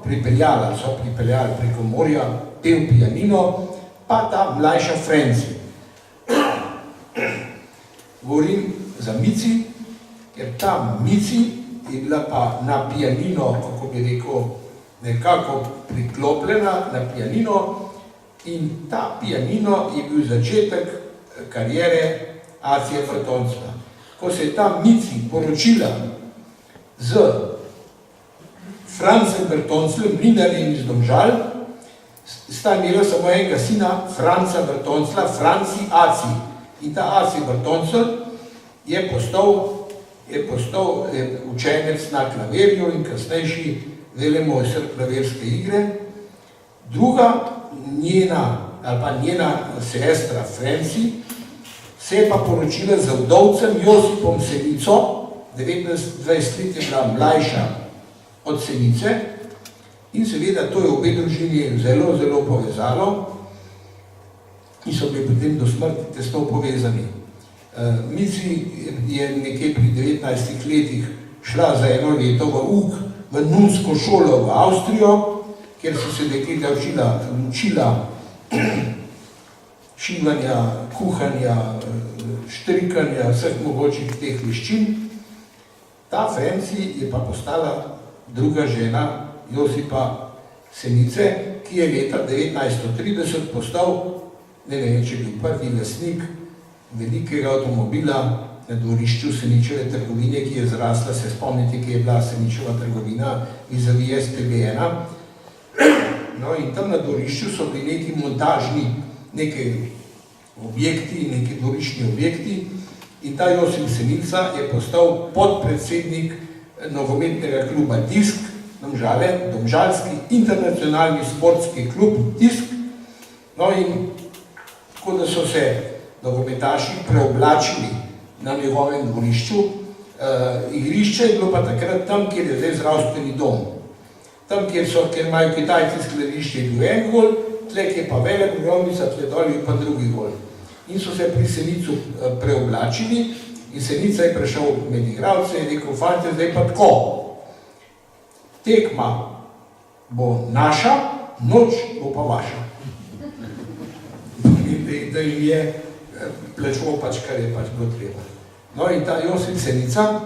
so pripeljali preko morja bel pianino, pa ta mlajša Franci. Govorim za Mici, ker ta Mici je bila pa na pianino, kako bi rekel, nekako priklopljena na pianino in ta pianino je bil začetek karijere Acije Frtoncla. Ko se je ta Mici poročila z Francem Bertonclem, mlinarjem iz Domžal, sta imela samo enega sina, Franca Bertoncla, Franci Aci. In ta Aci Bertoncl je postal učenec na klavirju in kasnejši velemojster klavirske igre. Druga njena sestra Franci se je pa poročila z vdovcem Josipom Senico, 19-20 let je bila mlajša od Senice in seveda to je obe družini zelo, zelo povezalo in so bili potem do smrti tesno povezani. Mici je nekje pri 19 letih šla za eno leto v uk, v nunsko šolo v Avstrijo, kjer so se dekleta učila šivanja, kuhanja, štrikanja, vseh mogočih teh veščin. Ta Franci je pa postala druga žena Josipa Senice, ki je leta 1930 postal, ne vem, če je bil prvi lastnik velikega avtomobila na dvorišču Seničeve trgovine, ki je zrasla, se spomnite, ki je bila Seničeva trgovina vis-a-vis STB1. No in tam na dvorišču so bili neki montažni objekti, neki dvoriščni objekti in ta Josip Senica je postal podpredsednik nogometnega kluba Disk, Domžale, domžalski internacionalni sportski klub Disk. No in tako da so se nogometaši preoblačili na njegovem dvorišču, igrišče je bilo pa takrat tam, kjer je zdaj zdravstveni dom. Tam, kjer imajo Kitajci skladišče, je bil en gol, tle je pa Vele Bogrovnica, tle dol je pa drugi gol. In so se pri Senicu preoblačili in Senica je prišel med igralce in rekel, fante, zdaj pa tako. Tekma bo naša, noč bo pa vaša. In da jim je plačeval pač, kar je pač bilo treba. No in ta Josip Senica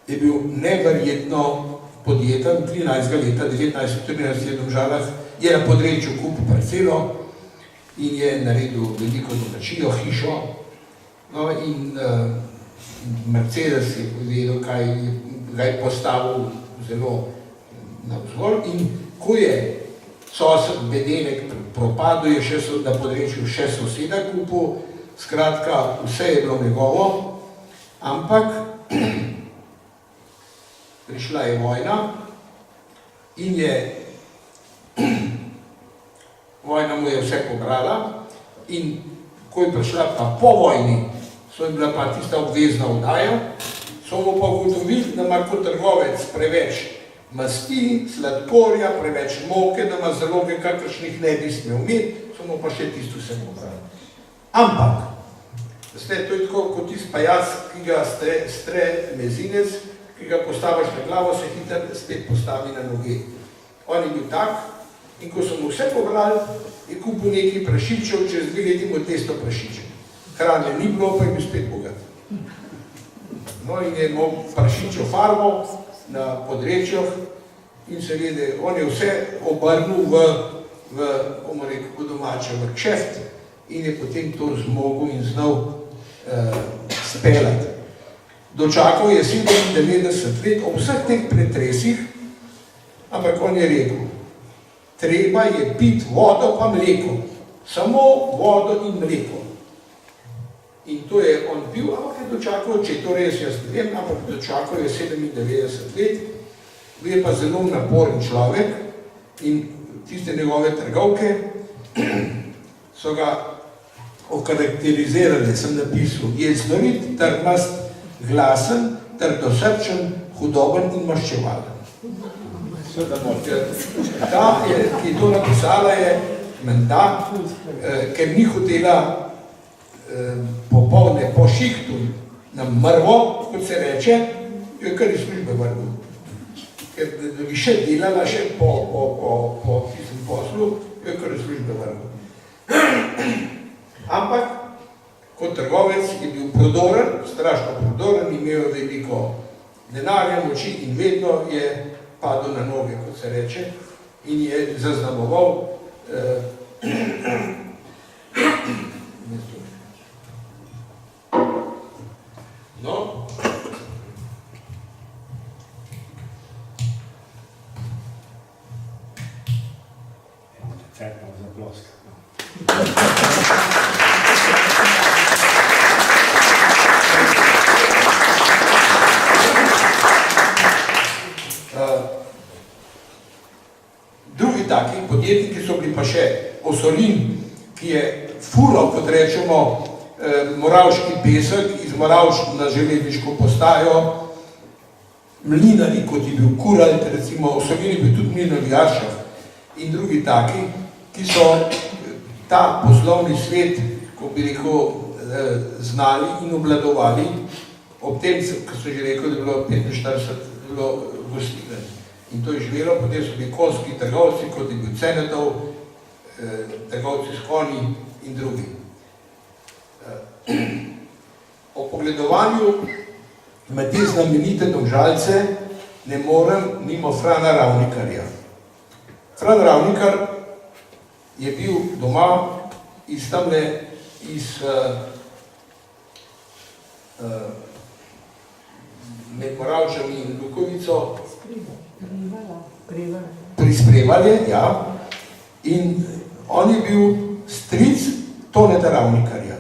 je bil neverjetno podjeten, 13. leta, 1913 je v Domžalah, je na Podrečju kupil parcelo in je naredil veliko domačijo, hišo. No in Mercedes je povedal, kaj je postavil zelo navzgor in ko je sosed Bedenek propadel, je še na Podrečju še soseda kupil, skratka, vse je bilo njegovo, ampak prišla je vojna in je vojna mu je vse pobrala in ko je prišla pa po vojni, so je bila pa tista obvezna oddaja, so mu pa ugotovili, da ima kot trgovec preveč masti, sladkorja, preveč moke, da ima zaloge, kakršnih ne bi smel imeti, so mu pa še tisto vse pobrali. Ampak, to je tako kot tisti pajac, ki ga stre mezinec, ki ga postaviš na glavo, se hitro spet postavi na noge. On je bil tak in ko so mu vse pobrali, je kupil nekaj prašičev, čez 2 leti mu 200 prašičev. Hrane ni bilo, pa je bil spet bogat. No in je imel prašičjo farmo na Podrečjah in seveda on je vse obrnil bomo rekel, po domače, v kšeft in je potem to zmogel in znal speljati. Dočakal je 97 let ob vseh teh pretresih, ampak on je rekel, treba je piti vodo pa mleko, samo vodo in mleko. In to je on bil, ampak je dočakal, če je to res, jaz ne vem, ampak dočakal je 97 let, bil je pa zelo naporen človek in tiste njegove trgovke so ga okarakterizirali, sem napisal, je znorit, trmast, glasen, trdosrčen, hudoben in maščevalen. Ta, ki je to napisala, je menda, ker ni hotela popoldne po šihtu na mrvo, kot se reče, jo je kar iz službe vrnil. Ker da bi še delala še po tistem poslu, jo je kar iz službe vrnil. Ampak kot trgovec je bil prodoren, strašno prodoren, imel veliko denarja, moči in vedno je padel na noge, kot se reče, in je zaznamoval no, Cerno za ploska. Drugi taki podjetniki so bili pa še Osolin, ki je fural, kot rečemo, moravški pesek iz Moravšk na železniško postajo, mlinari, kot je bil Kuralt, recimo Osolin je bil tudi mlinar v Jaršah in drugi taki, ki so ta poslovni svet, ko bi rekel, znali in obladovali, ob tem, ko so že rekel, da je bilo 45, bilo gostine. In to je živelo, potem so bili konjski trgovci, kot je bil Cenetov, trgovci s konji in drugi. O pogledovanju med te znamenite Domžalce ne morem mimo Frana Ravnikarja. Fran Ravnikar je bil doma iz tamle, med Moravčami in Lukovico, pri Sprevalje, ja, in on je bil stric Toneta Ravnikarja.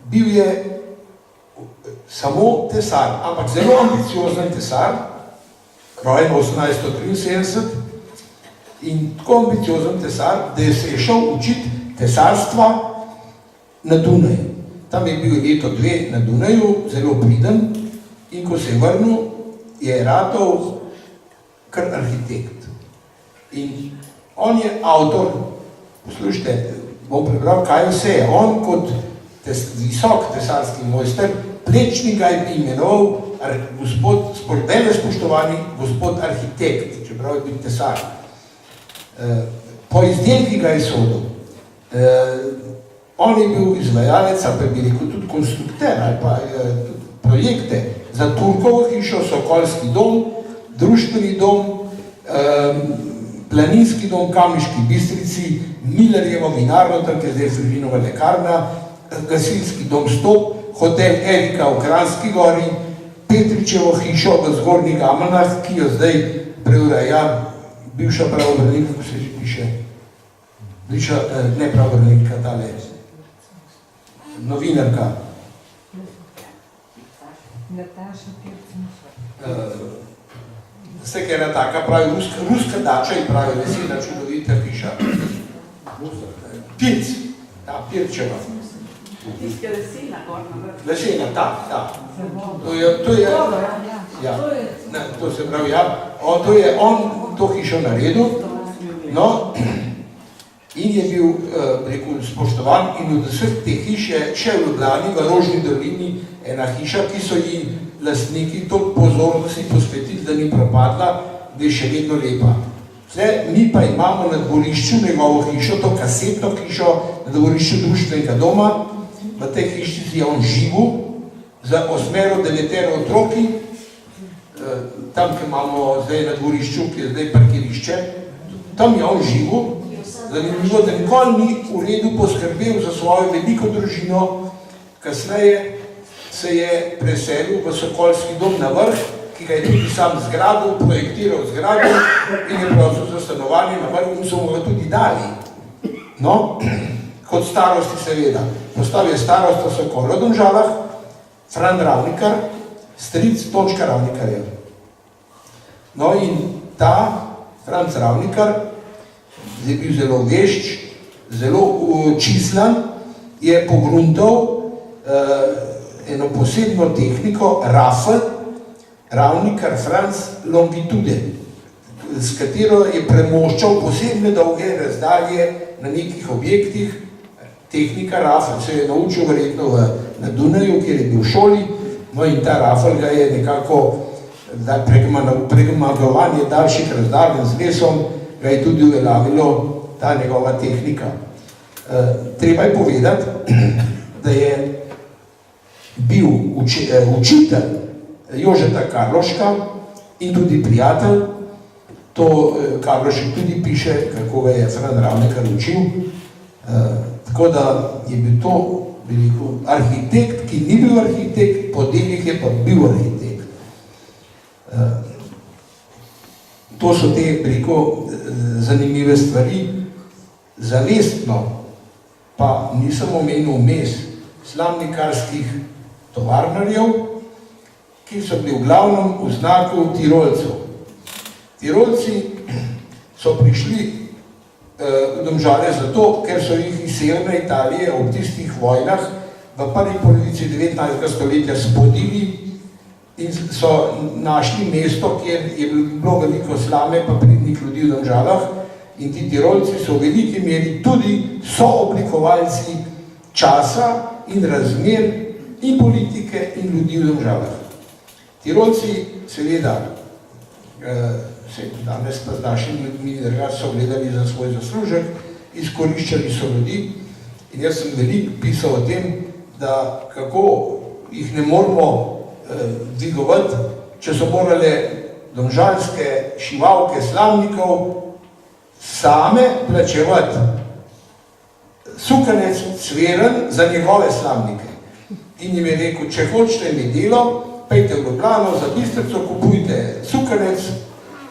Bil je samo tesar, ampak zelo ambiciozen tesar, rojen 1873, in tako ambiciozen tesar, da je se je šel učiti tesarstva na Dunaju. Tam je bil leto 2 na Dunaju, zelo priden, in ko se je vrnil, je ratal kar arhitekt. In on je avtor, poslušajte, bom prebral, kaj vse je. On kot visok tesarski mojster, Plečnik ga je imenoval gospod, spoštovani gospod arhitekt, čeprav je bil tesar. Po izdelki ga je sodil. On je bil izvajalec, ali pa bi rekel tudi konstrukter, ali pa tudi projekte za Turkovo hišo, Sokolski dom, društveni dom, Planinski dom, Kamniški Bistrici, Millerjevo vinarno, tam je zdaj Frižinova lekarna, Gasilski dom Stop, hotel Erika v Kranjski gori, Petričevo hišo v Zgornjih Gameljnah, ki jo zdaj preureja bivša pravobranilka, ko se že piše, ne pravobranilka, tale novinarka. Vse, ker je taka pravi ruska dača in pravi lesena čudovita hiša. Pirc, ta Pirčeva. Tiska lesena, gorna. Lesena, ta. To je, ja, ne, to se pravi, ja. On to hišo naredil, no, in je bil, rekel, spoštovan in od vseh teh hiš je še v Ljubljani, v Rožni dolini, ena hiša, ki so ji lastniki to pozornosti posvetili, da ni propadla, da je še vedno lepa. Zdaj, mi pa imamo na dvorišču njegovo hišo, to kasetno hišo, na dvorišču društvenega doma, v tej hiščici je on živel, za 8-9 otroki, tam, ki imamo zdaj na dvorišču, ki je zdaj parkirišče, tam je on živel, zanimivo, da nikoli ni v redu poskrbel za svojo veliko družino, kasneje se je preselil v Sokolski dom na vrh, ki ga je tudi sam zgradil, projektiral zgradil in je prosil za stanovanje na vrhu in so mu ga tudi dali. No, kot starosti seveda. Postal je starosta Sokola v Domžalah, Fran Ravnikar, stric Tončka Ravnikarja. No in ta Franc Ravnikar je bil zelo vešč, zelo čislan, je pogruntal eno posebno tehniko, rafel, Ravnikar Franc Longitude, s katero je premoščal posebne dolge razdalje na nekih objektih. Tehnika rafel se je naučil verjetno na Dunaju, kjer je bil v šoli, no in ta rafel ga je nekako premagovanje daljših razdalj z lesom, ga je tudi uveljavilo ta njegova tehnika. Treba je povedati, da je bil učitelj Jožeta Karloška in tudi prijatelj, to Karlošek tudi piše, kako ga je Fran Ravnikar učil, tako da je bil to arhitekt, ki ni bil arhitekt, po delih je pa bil arhitekt. To so te, zanimive stvari. Zavestno pa nisem omenil vmes slamnikarskih tovarnarjev, ki so bili v glavnem v znaku Tirolcev. Tirolci so prišli v Domžale zato, ker so jih iz severne Italije ob tistih vojnah v prvi polovici 19. stoletja spodili in so našli mesto, kjer je bilo veliko slame pa pridnih ljudi v Domžalah in ti Tirolci so v veliki meri tudi sooblikovalci časa in razmer in politike in ljudi v Domžalah. Tirolci seveda se danes pa z našimi ljudmi so gledali za svoj zaslužek, izkoriščali so ljudi in jaz sem veliko pisal o tem, da kako jih ne moramo dvigovati, če so morale domžalske šivalke slamnikov same plačevati sukanec cveren za njegove slamnike. In jim je rekel, če hočete mi delo, pejte v Ljubljano, za Bistrico, kupujte sukanec,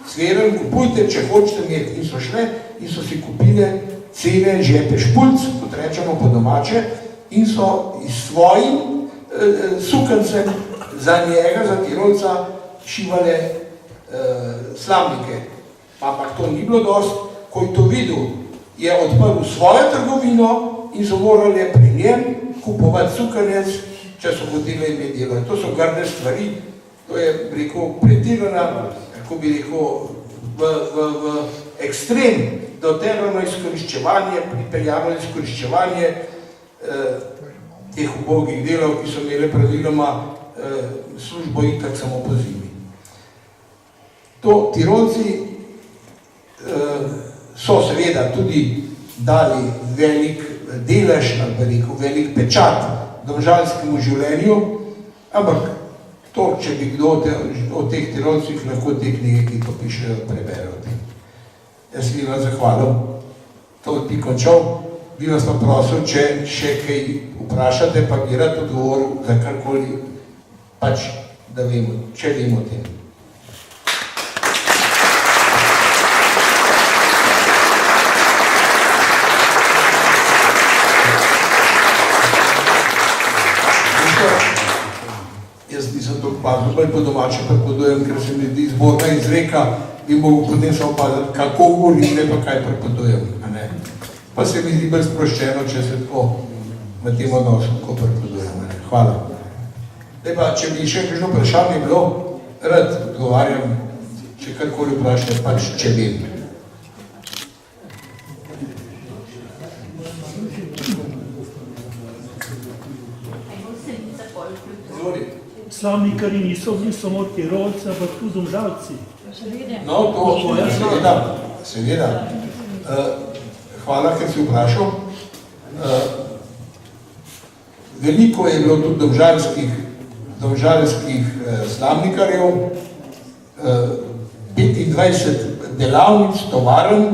cveren, kupujte, če hočete imeti. In so šle in so si kupile cele žepe špulc, kot rečemo po domače, in so s svojim sukancem za njega, za Tirolca, šivale slamnike. Ampak to ni bilo dost. Ko je to videl, je odprl svojo trgovino in so morali pri njem kupovati sukanec, če so hoteli imeti delo. To so grde stvari, to je, pretirana, kako bi rekel, v ekstrem, do terorno izkoriščevanje, pripeljano izkoriščevanje teh ubogih delov, ki so imeli praviloma službo itak samo po zimi. To Tirolci so seveda tudi dali velik delež, ali pa rekel, velik pečat domžalskemu življenju, ampak to, če bi kdo od teh Tirolcih lahko te knjige, ki to pišejo, preberejo o tem. Jaz bi vas zahvalil, to bi končal, bi vas pa prosil, če še kaj vprašate, pa bi rad odgovoril za karkoli, pač, da vemo, če vemo o tem. Jaz nisem to pazil, bolj po domače prepodujem, ker se mi zdi zborna izreka, bi mogel potem samo paziti, kako govorim, ne pa kaj prepodujem, a ne. Pa se mi zdi bolj sproščeno, če se tako v tem odnosu, ko prepodujem, a ne. Hvala. Zdaj pa, če bi še kakšno vprašanje bilo, rad odgovarjam, če karkoli vprašanje, pač če vem. Slavnikarji niso bili samo Tirolci, ampak tudi Domžalci. No, to je seveda. Hvala, ker si vprašal. Veliko je bilo tudi domžalskih slavnikarjev, 25 delavnic, tovarn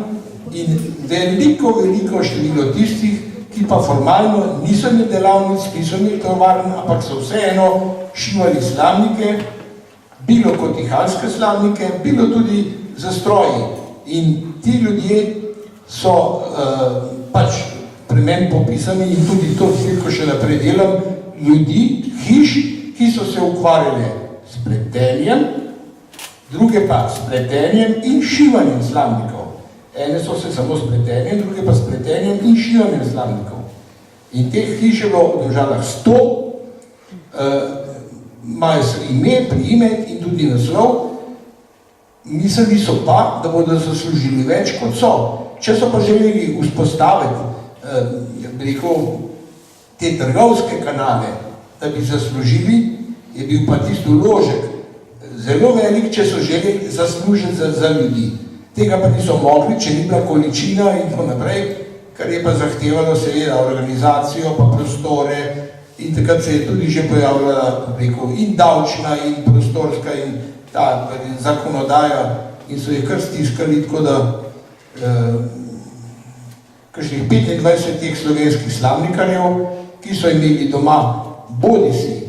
in veliko število tistih, ki pa formalno niso imeli delavnic, niso imeli tovarn, ampak so vseeno šivali slamnike, bilo kot ihalske slamnike, bilo tudi za stroji. In ti ljudje so pač pri meni popisani in tudi to zbirko še naprej delam, ljudi, hiš, ki so se ukvarjali s pletenjem, druge pa s pletenjem in šivanjem slamnikov. Ene so se samo s pletenjem, druge pa s pletenjem in šivanjem slamnikov. In teh hiš je bilo v Domžalah 100, imajo se ime, priimek in tudi naslov. Mislili so pa, da bodo zaslužili več, kot so. Če so pa želeli vzpostaviti, te trgovske kanale, da bi zaslužili, je bil pa tisti vložek zelo velik, če so želeli zaslužiti za ljudi. Tega pa niso mogli, če ni bila količina in tako naprej, kar je pa zahtevalo seveda organizacijo, pa prostore, in takrat se je tudi že pojavljala in davčna, in prostorska, in ta zakonodaja, in so jih kar stiskali, tako da kakšnih 25 teh slovenskih slamnikarjev, ki so imeli doma bodisi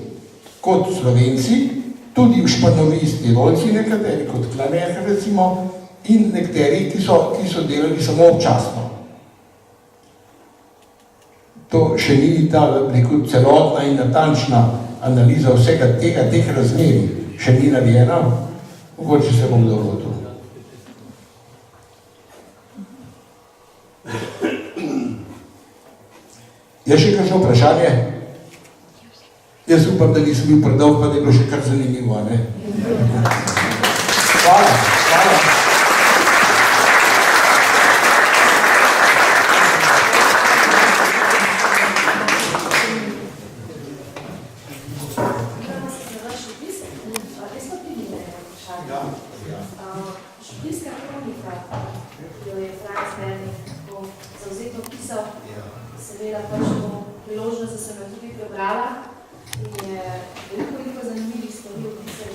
kot Slovenci, tudi v Španoviji s Tirolci nekateri, kot Klamer recimo, in nekateri, ki so delali samo občasno. To še ni ta celotna in natančna analiza vsega tega, teh razmerij, še ni narejena, mogoče se bom dolotil. Je še kakšno vprašanje? Jaz upam, da nisem bil predolg, pa da je bilo še kar zanimivo, ne? Hvala. Šupljiska kronika, ki jo je Franc Bernik tako zavzeto pisal, seveda pač to priložnost, da sem jo tudi prebrala in je veliko zanimivih stvari opisali.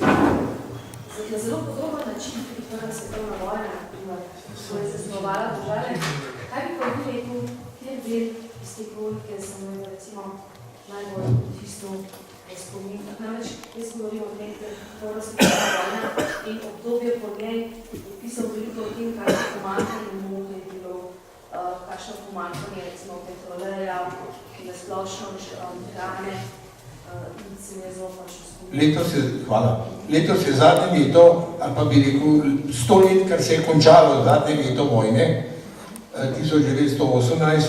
Na zelo podoben način, tudi Prva svetovna vojna, ko je zasnovala Domžale, kaj bi pa vi rekel, kjer del iz te kronike sem jo recimo najbolj vtisnil v spomin. Namreč, jaz govorim o tem, ker Prva svetovna vojna in obdobje po njej je pisal veliko o tem, kakšno pomanjkanje moke je bilo, kakšno pomanjkanje recimo petroleja, na splošno hrane in se mi je zelo pač spomin. Hvala. Letos je zadnje leto, ali pa bi rekel 100 let, kar se je končalo zadnje leto vojne, 1918,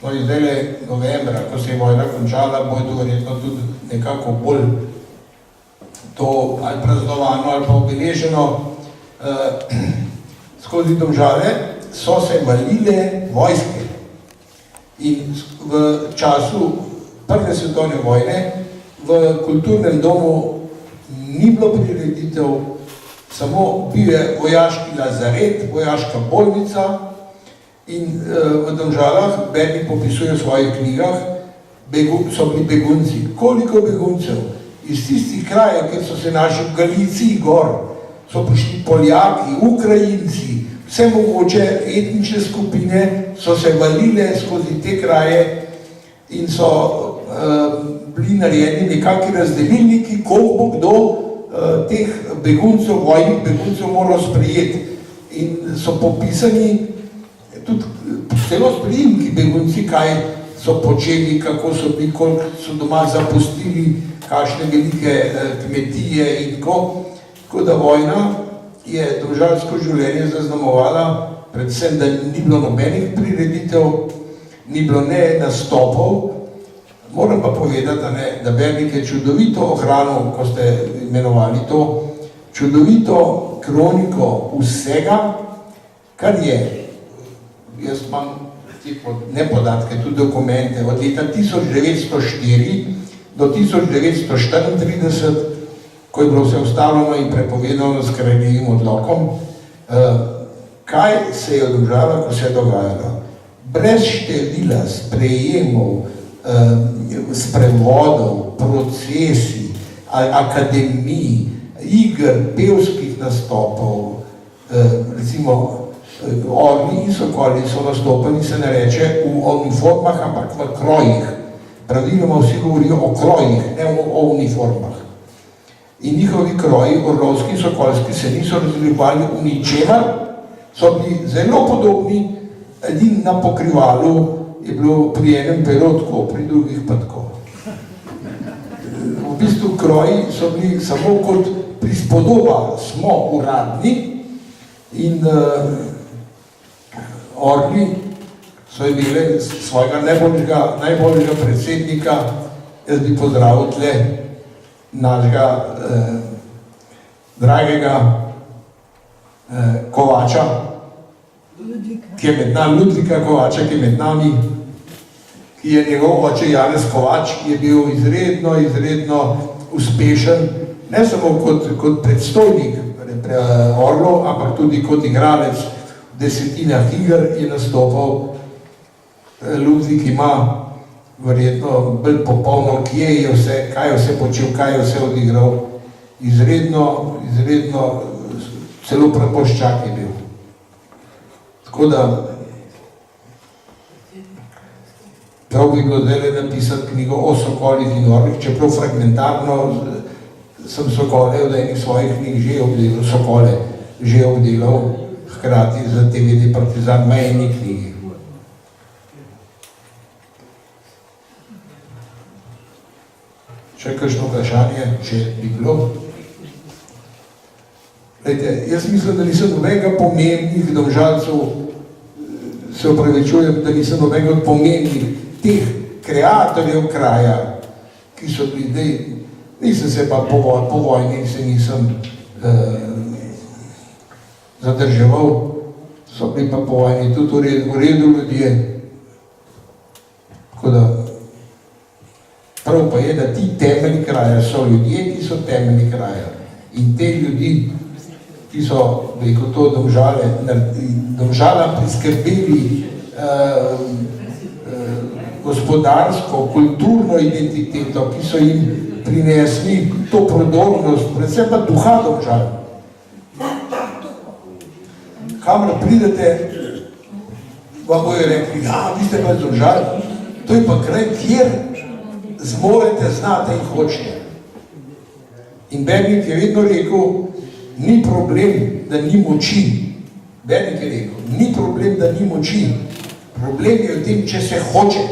no in zdajle novembra, ko se je vojna končala, bo to verjetno tudi nekako bolj to ali praznovano ali pa obeleženo. skozi Domžale so se valile vojske. In v času Prve svetovne vojne v kulturnem domu ni bilo prireditev, samo bil je vojaški lazaret, vojaška bolnica in v Domžalah Bernik popisuje v svojih knjigah, so bili begunci. Koliko beguncev? Iz tistih krajev, kjer so se naši v Galiciji gor, so prišli Poljaki, Ukrajinci, vse mogoče etnične skupine so se valile skozi te kraje in so bili narejeni nekakšni razdelilniki, koliko bo kdo teh beguncev, vojnih beguncev moral sprejeti. In so popisani tudi celo s priimki begunci, kaj so počeli, kako so bili, koliko so doma zapustili, kakšne velike kmetije in tako. Tako da vojna je domžalsko življenje zaznamovala, predvsem, da ni bilo nobenih prireditev, ni bilo ne nastopov. Moram pa povedati, da Bernik je čudovito ohranil, ko ste imenovali to, čudovito kroniko vsega, kar je. Jaz imam ne podatke, tudi dokumente, od leta 1904 do 1934, ko je bilo vse ustavljeno in prepovedano s krajevnim odlokom, kaj se je v Domžalah vse dogajalo. Brez števila sprejemov, sprevodov, procesi, akademij, iger, pevskih nastopov, recimo Orli in Sokoli so nastopali, se ne reče v uniformah, ampak v krojih. Praviloma vsi govorijo o krojih, ne o uniformah. In njihovi kroji, orlovski in sokolski, se niso razlikovali v ničemer, so bili zelo podobni, edin na pokrivalu je bilo pri enem pero tako, pri drugih pa tako. V bistvu kroji so bili samo kot prispodoba, smo uradni in Orli so imeli svojega najboljšega predsednika, jaz bi pozdravil tle našega dragega Kovača, ki je med nami, Ludvika Kovača, ki je med nami, ki je njegov oče Janez Kovač, ki je bil izredno uspešen, ne samo kot predstojnik Orlov, ampak tudi kot igralec v desetinah iger je nastopal. Ludvik ima verjetno bolj popolno, kje je vse, kaj je vse počel, kaj je vse odigral. Izredno, celo prapoščak je bil. Tako da, prav bi bilo zdaj napisati knjigo o Sokolih in Orlih, čeprav fragmentarno sem Sokole od enih svojih knjig že obdelal, Sokole že obdelal, hkrati za TVD Partizan v eni knjigi. Še kakšno vprašanje, če bi bilo? Lejte, jaz mislim, da nisem nobenega pomembnih Domžalcev, se opravičujem, da nisem nobenega od pomembnih teh kreatorjev kraja, ki so bili, nisem se pa po vojni se nisem zadrževal, so bili pa po vojni tudi v redu ljudje. Tako da, prav pa je, da ti temelji kraja so ljudje, ki so temelji kraja. In te ljudi, ki so, rekel to, Domžalam priskrbeli gospodarsko, kulturno identiteto, ki so jim prinesli to prodornost, predvsem pa duha Domžal. Kamor pridete, vam bojo rekli, ja, vi ste pa Domžal, to je pa kraj, kjer zmorete, znate in hočete. In Bernik je vedno rekel, ni problem, da ni moči. Bernik je rekel, ni problem, da ni moči. Problem je v tem, če se hoče.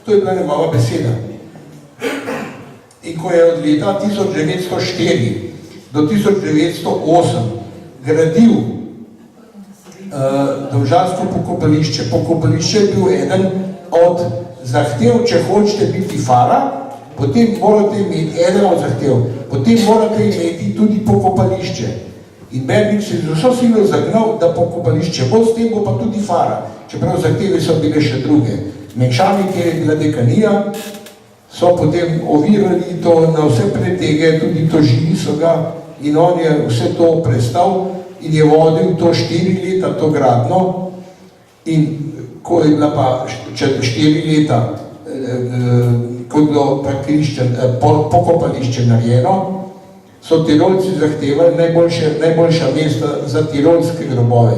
To je bila njegova beseda. In ko je od leta 1904 do 1908 gradil domžalsko pokopališče, pokopališče je bil eden od zahtev, če hočete biti fara, potem morate imeti eden od zahtev, potem morate imeti tudi pokopališče. In Bernik se je z vso silo zagnal, da pokopališče bo, s tem bo pa tudi Fara, čeprav zahteve so bile še druge. Meščani, kjer je bila dekanija, so potem ovirali to na vse pretege, tudi tožili so ga in on je vse to prestal in je vodil to 4 leta, to gradno. In ko je bila pa 4 leta, ko je bilo pokopališče narejeno, so Tirolci zahtevali najboljša mesta za tirolske grobove.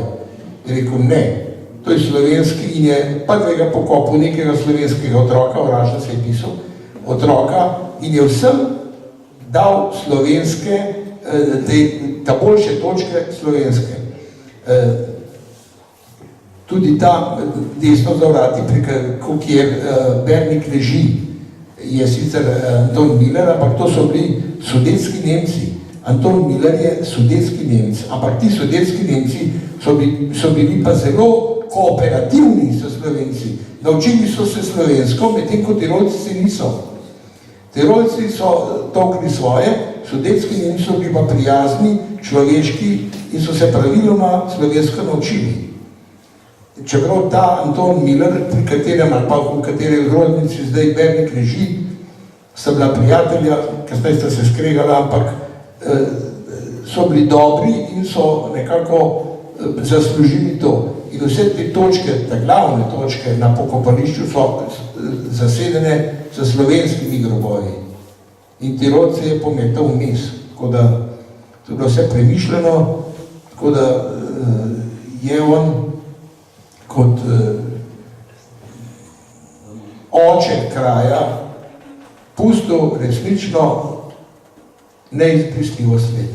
Je rekel, ne, to je slovenski in je prvega pokopal nekega slovenskega otroka, Vraža se je pisal, otroka in je vsem dal slovenske, ta boljše točke slovenske. Tudi ta desno za vrati, kjer Bernik leži, je sicer Anton Miller, ampak to so bili sudetski Nemci. Anton Miller je sudetski Nemc, ampak ti sudetski Nemci so bili pa zelo kooperativni s Slovenci. Naučili so se slovensko, medtem ko Tirolci se niso. Tirolci so tokli svoje, sudetski Nemci so bili pa prijazni, človeški in so se praviloma slovensko naučili. Čeprav ta Anton Miller, pri katerem ali pa v kateri rodnici zdaj Bernik leži, sta bila prijatelja, kasneje sta se skregala, ampak so bili dobri in so nekako zaslužili to. In vse te točke, te glavne točke na pokopališču so zasedene s slovenskimi grobovi. In Tirolce je pometal vmes, tako da to je bilo vse premišljeno, tako da je on kot oče kraja pustil resnično neizbrisljivo sled.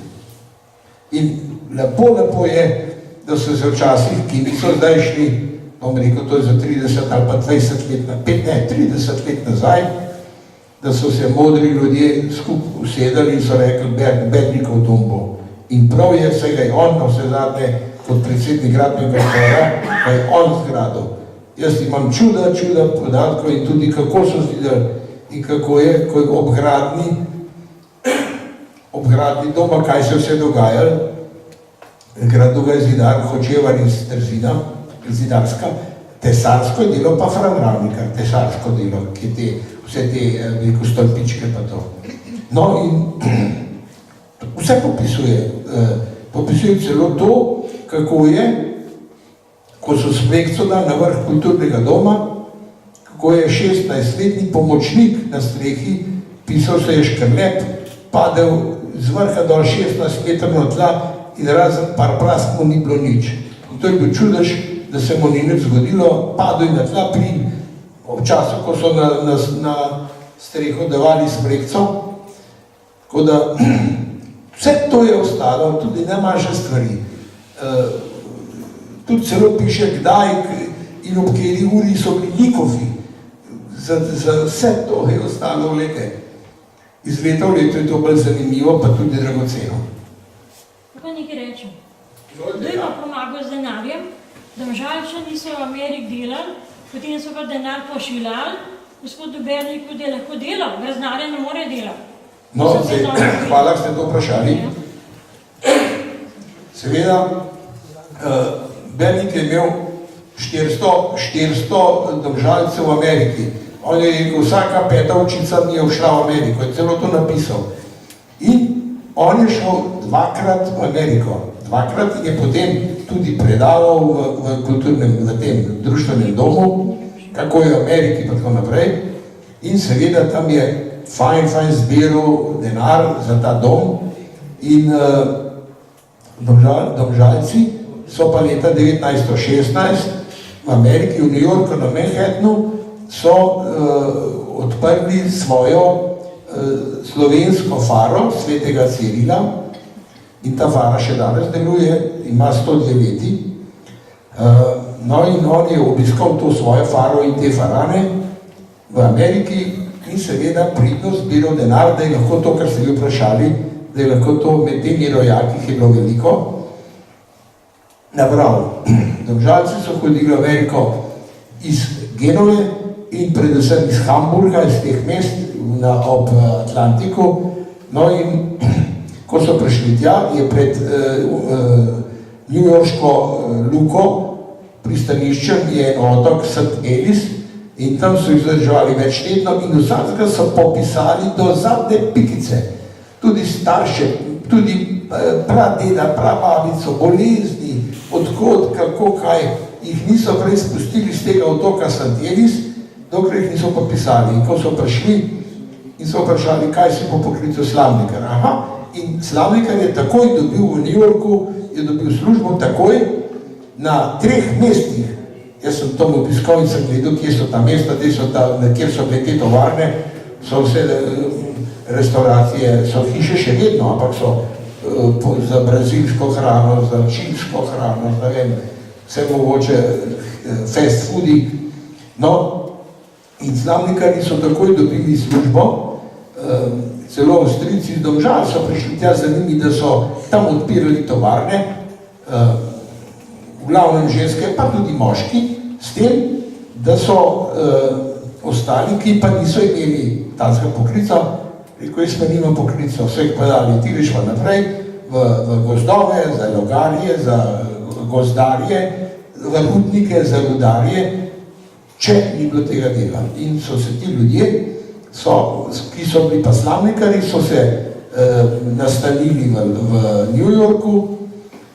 In lepo je, da so se včasih, ki niso zdaj šli, bom rekel, to je za 30 ali pa 30 let nazaj, da so se modri ljudje skupaj usedali in so rekli Bernikov dom bo. In prav je, vse ga je on na vse zadnje, kot predsednik gradbenega odbora, pa je on zgradil. Jaz imam čuda podatkov in tudi kako so zidali in kako je, ko je ob gradni doma, kaj se vse dogajalo. Gradil ga je zidar Hočevar iz Trzina, zidarska, tesarsko delo pa Fran Ravnikar, tesarsko delo, ki je vse te stolpičke pa to. No in vse popisuje celo to, kako je, ko so Smrekco dali na vrh kulturnega doma, kako je 16-letni pomočnik na strehi, pisal se je Škrlep, padel z vrha dol 16 metrov na tla in razen par prask mu ni bilo nič. In to je bil čudež, da se mu ni nič zgodilo, padel je na tla ob času, ko so na streho davali Smrekco. Tako da vse to je ostalo, tudi najmanjše stvari. Tudi celo piše, kdaj in ob kateri uri so bili likovi. Za vse to je ostalo v lete. Iz leta v leto je to bolj zanimivo, pa tudi dragoceno. Kako nekaj rečem? Kdo ima pomagal z denarjem? Domžalčani so v Ameriki delali, potem so pa denar pošiljali, gospodu Berniku, da je lahko delal, brez denarja ne more delati. No, hvala, ste to vprašali. Seveda, Bernik je imel 400 domžalcev v Ameriki. On je rekel, vsaka peta učica mi je všla v Ameriko, je celo to napisal. In on je šel dvakrat v Ameriko. Dvakrat je potem tudi predaval v tem društvenem domu, kako je v Ameriki pa tako naprej. In seveda tam je fajn zbiral denar za ta dom in domžalci so pa leta 1916 v Ameriki, v New Yorku na Manhattanu so odprli svojo slovensko faro svetega Cirila in ta fara še danes deluje, ima 102 leti. No in on je obiskal to svojo faro in te farane v Ameriki in seveda pridno zbiral denar, da je lahko to, kar ste vi vprašali, da je lahko to med temi rojaki, ki je bilo veliko, nabral. Domžalci so hodili v Ameriko iz Genove in predvsem iz Hamburga, iz teh mest ob Atlantiku. No in Ko so prišli tja, je pred newyorško luko, pristaniščem, je en otok St. Elis in tam so jih zadrževali več tednov in vsakega so popisali do zadnje pikice. Tudi starše, tudi pradeda, prababico, bolezni, odkot, kako, kaj, jih niso prej spustili z tega otoka St. Elis, dokler jih niso popisali. In ko so prišli in so vprašali, kaj si po poklicu Slavnikar. Aha, in Slavnikar je takoj dobil v New Yorku, je dobil službo takoj na 3 mestih. Jaz sem tam obiskal in sem gledal, kje so ta mesta, kjer so bile te tovarne, so vse restauracije, so hiše še vedno, ampak so za brazilsko hrano, za čilsko hrano, ne vem, vse mogoče fast foodi. No, in Slavnikarji so takoj dobili službo, celo Avstrijci iz Domžal so prišli tja za njimi, da so tam odpirali tovarne, v glavnem ženske, pa tudi moški, s tem, da so ostali, ki pa niso imeli tazga poklica, rekel, jaz pa nimam poklica, vseh pa dali, ti greš pa naprej v gozdove, za logarje, za gozdarje, v rudnike, za rudarje, če ni bilo tega dela. In so se ti ljudje, ki so bili pa Slavnikarji, so se nastanili v New Yorku,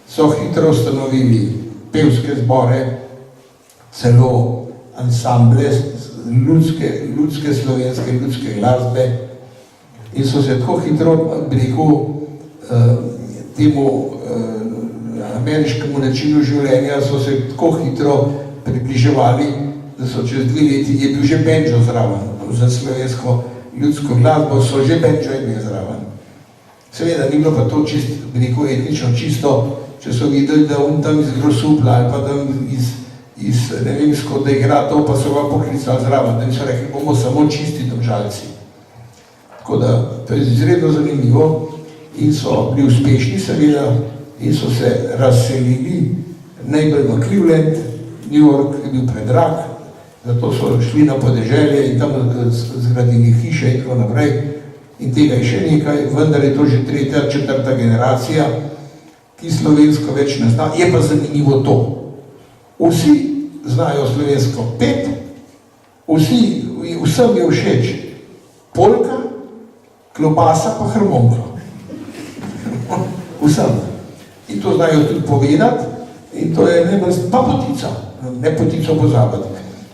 so hitro ustanovili pevske zbore, celo ansamble, ljudske slovenske, ljudske glasbe in so se tako hitro, rekel, temu ameriškemu načinu življenja so se tako hitro približevali, da so čez 2 leti je bil že banjo zraven. Za slovensko ljudsko glasbo so že banjo imeli zraven. Seveda, ni bilo pa to čisto, rekel, etnično čisto, če so videli, da on tam iz Grosupla ali pa tam iz Nemsko, da igra to, pa so ga poklicali zraven, da niso rekli, bomo samo čisti Domžalci. Tako da, to je izredno zanimivo in so bili uspešni seveda in so se razselili najbolj v Cleveland, New York je bil predrag, zato so šli na podeželje in tam zgradili hiše in tako naprej in tega je še nekaj, vendar je to že 3., 4. generacija, ki slovensko več ne zna, je pa zanimivo to. Vsi znajo slovensko pet, vsem je všeč polka, klobasa pa harmonika. Vsem. In to znajo tudi povedati in to je pa potica, ne potico pozabiti.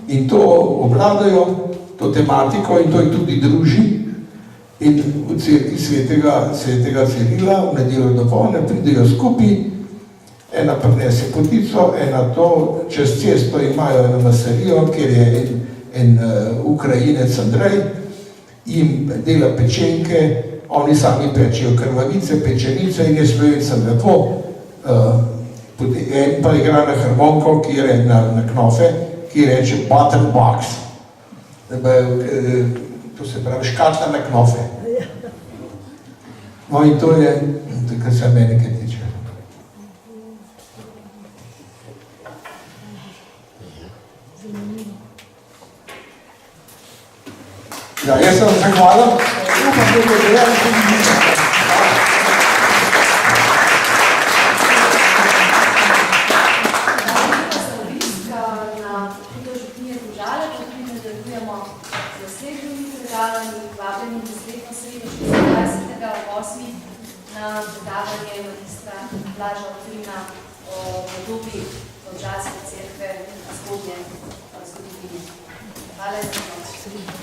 In to obvladajo, to tematiko in to jih tudi druži. In v cerkvi svetega Cirila v nedeljo dopoldne pridejo skupaj, ena prinese potico, ena to, čez cesto imajo eno masarijo, kjer je en Ukrajinec Andrej, jim dela pečenke, oni sami pečejo krvavice, pečenice in je Slovencem lepo. En pa igra na harmoniko, ki je na knofe, ki reče button box. To se pravi škatla na knofe. No in to je, kar se Amerike tiče. Ja, jaz sem zahvalen. Upam, da je delal tudi nekaj. Na predavanje magistra Blaža Otrina o podobi Domžalske cerkve na zgodnje zgodovine. Hvala za pomoč.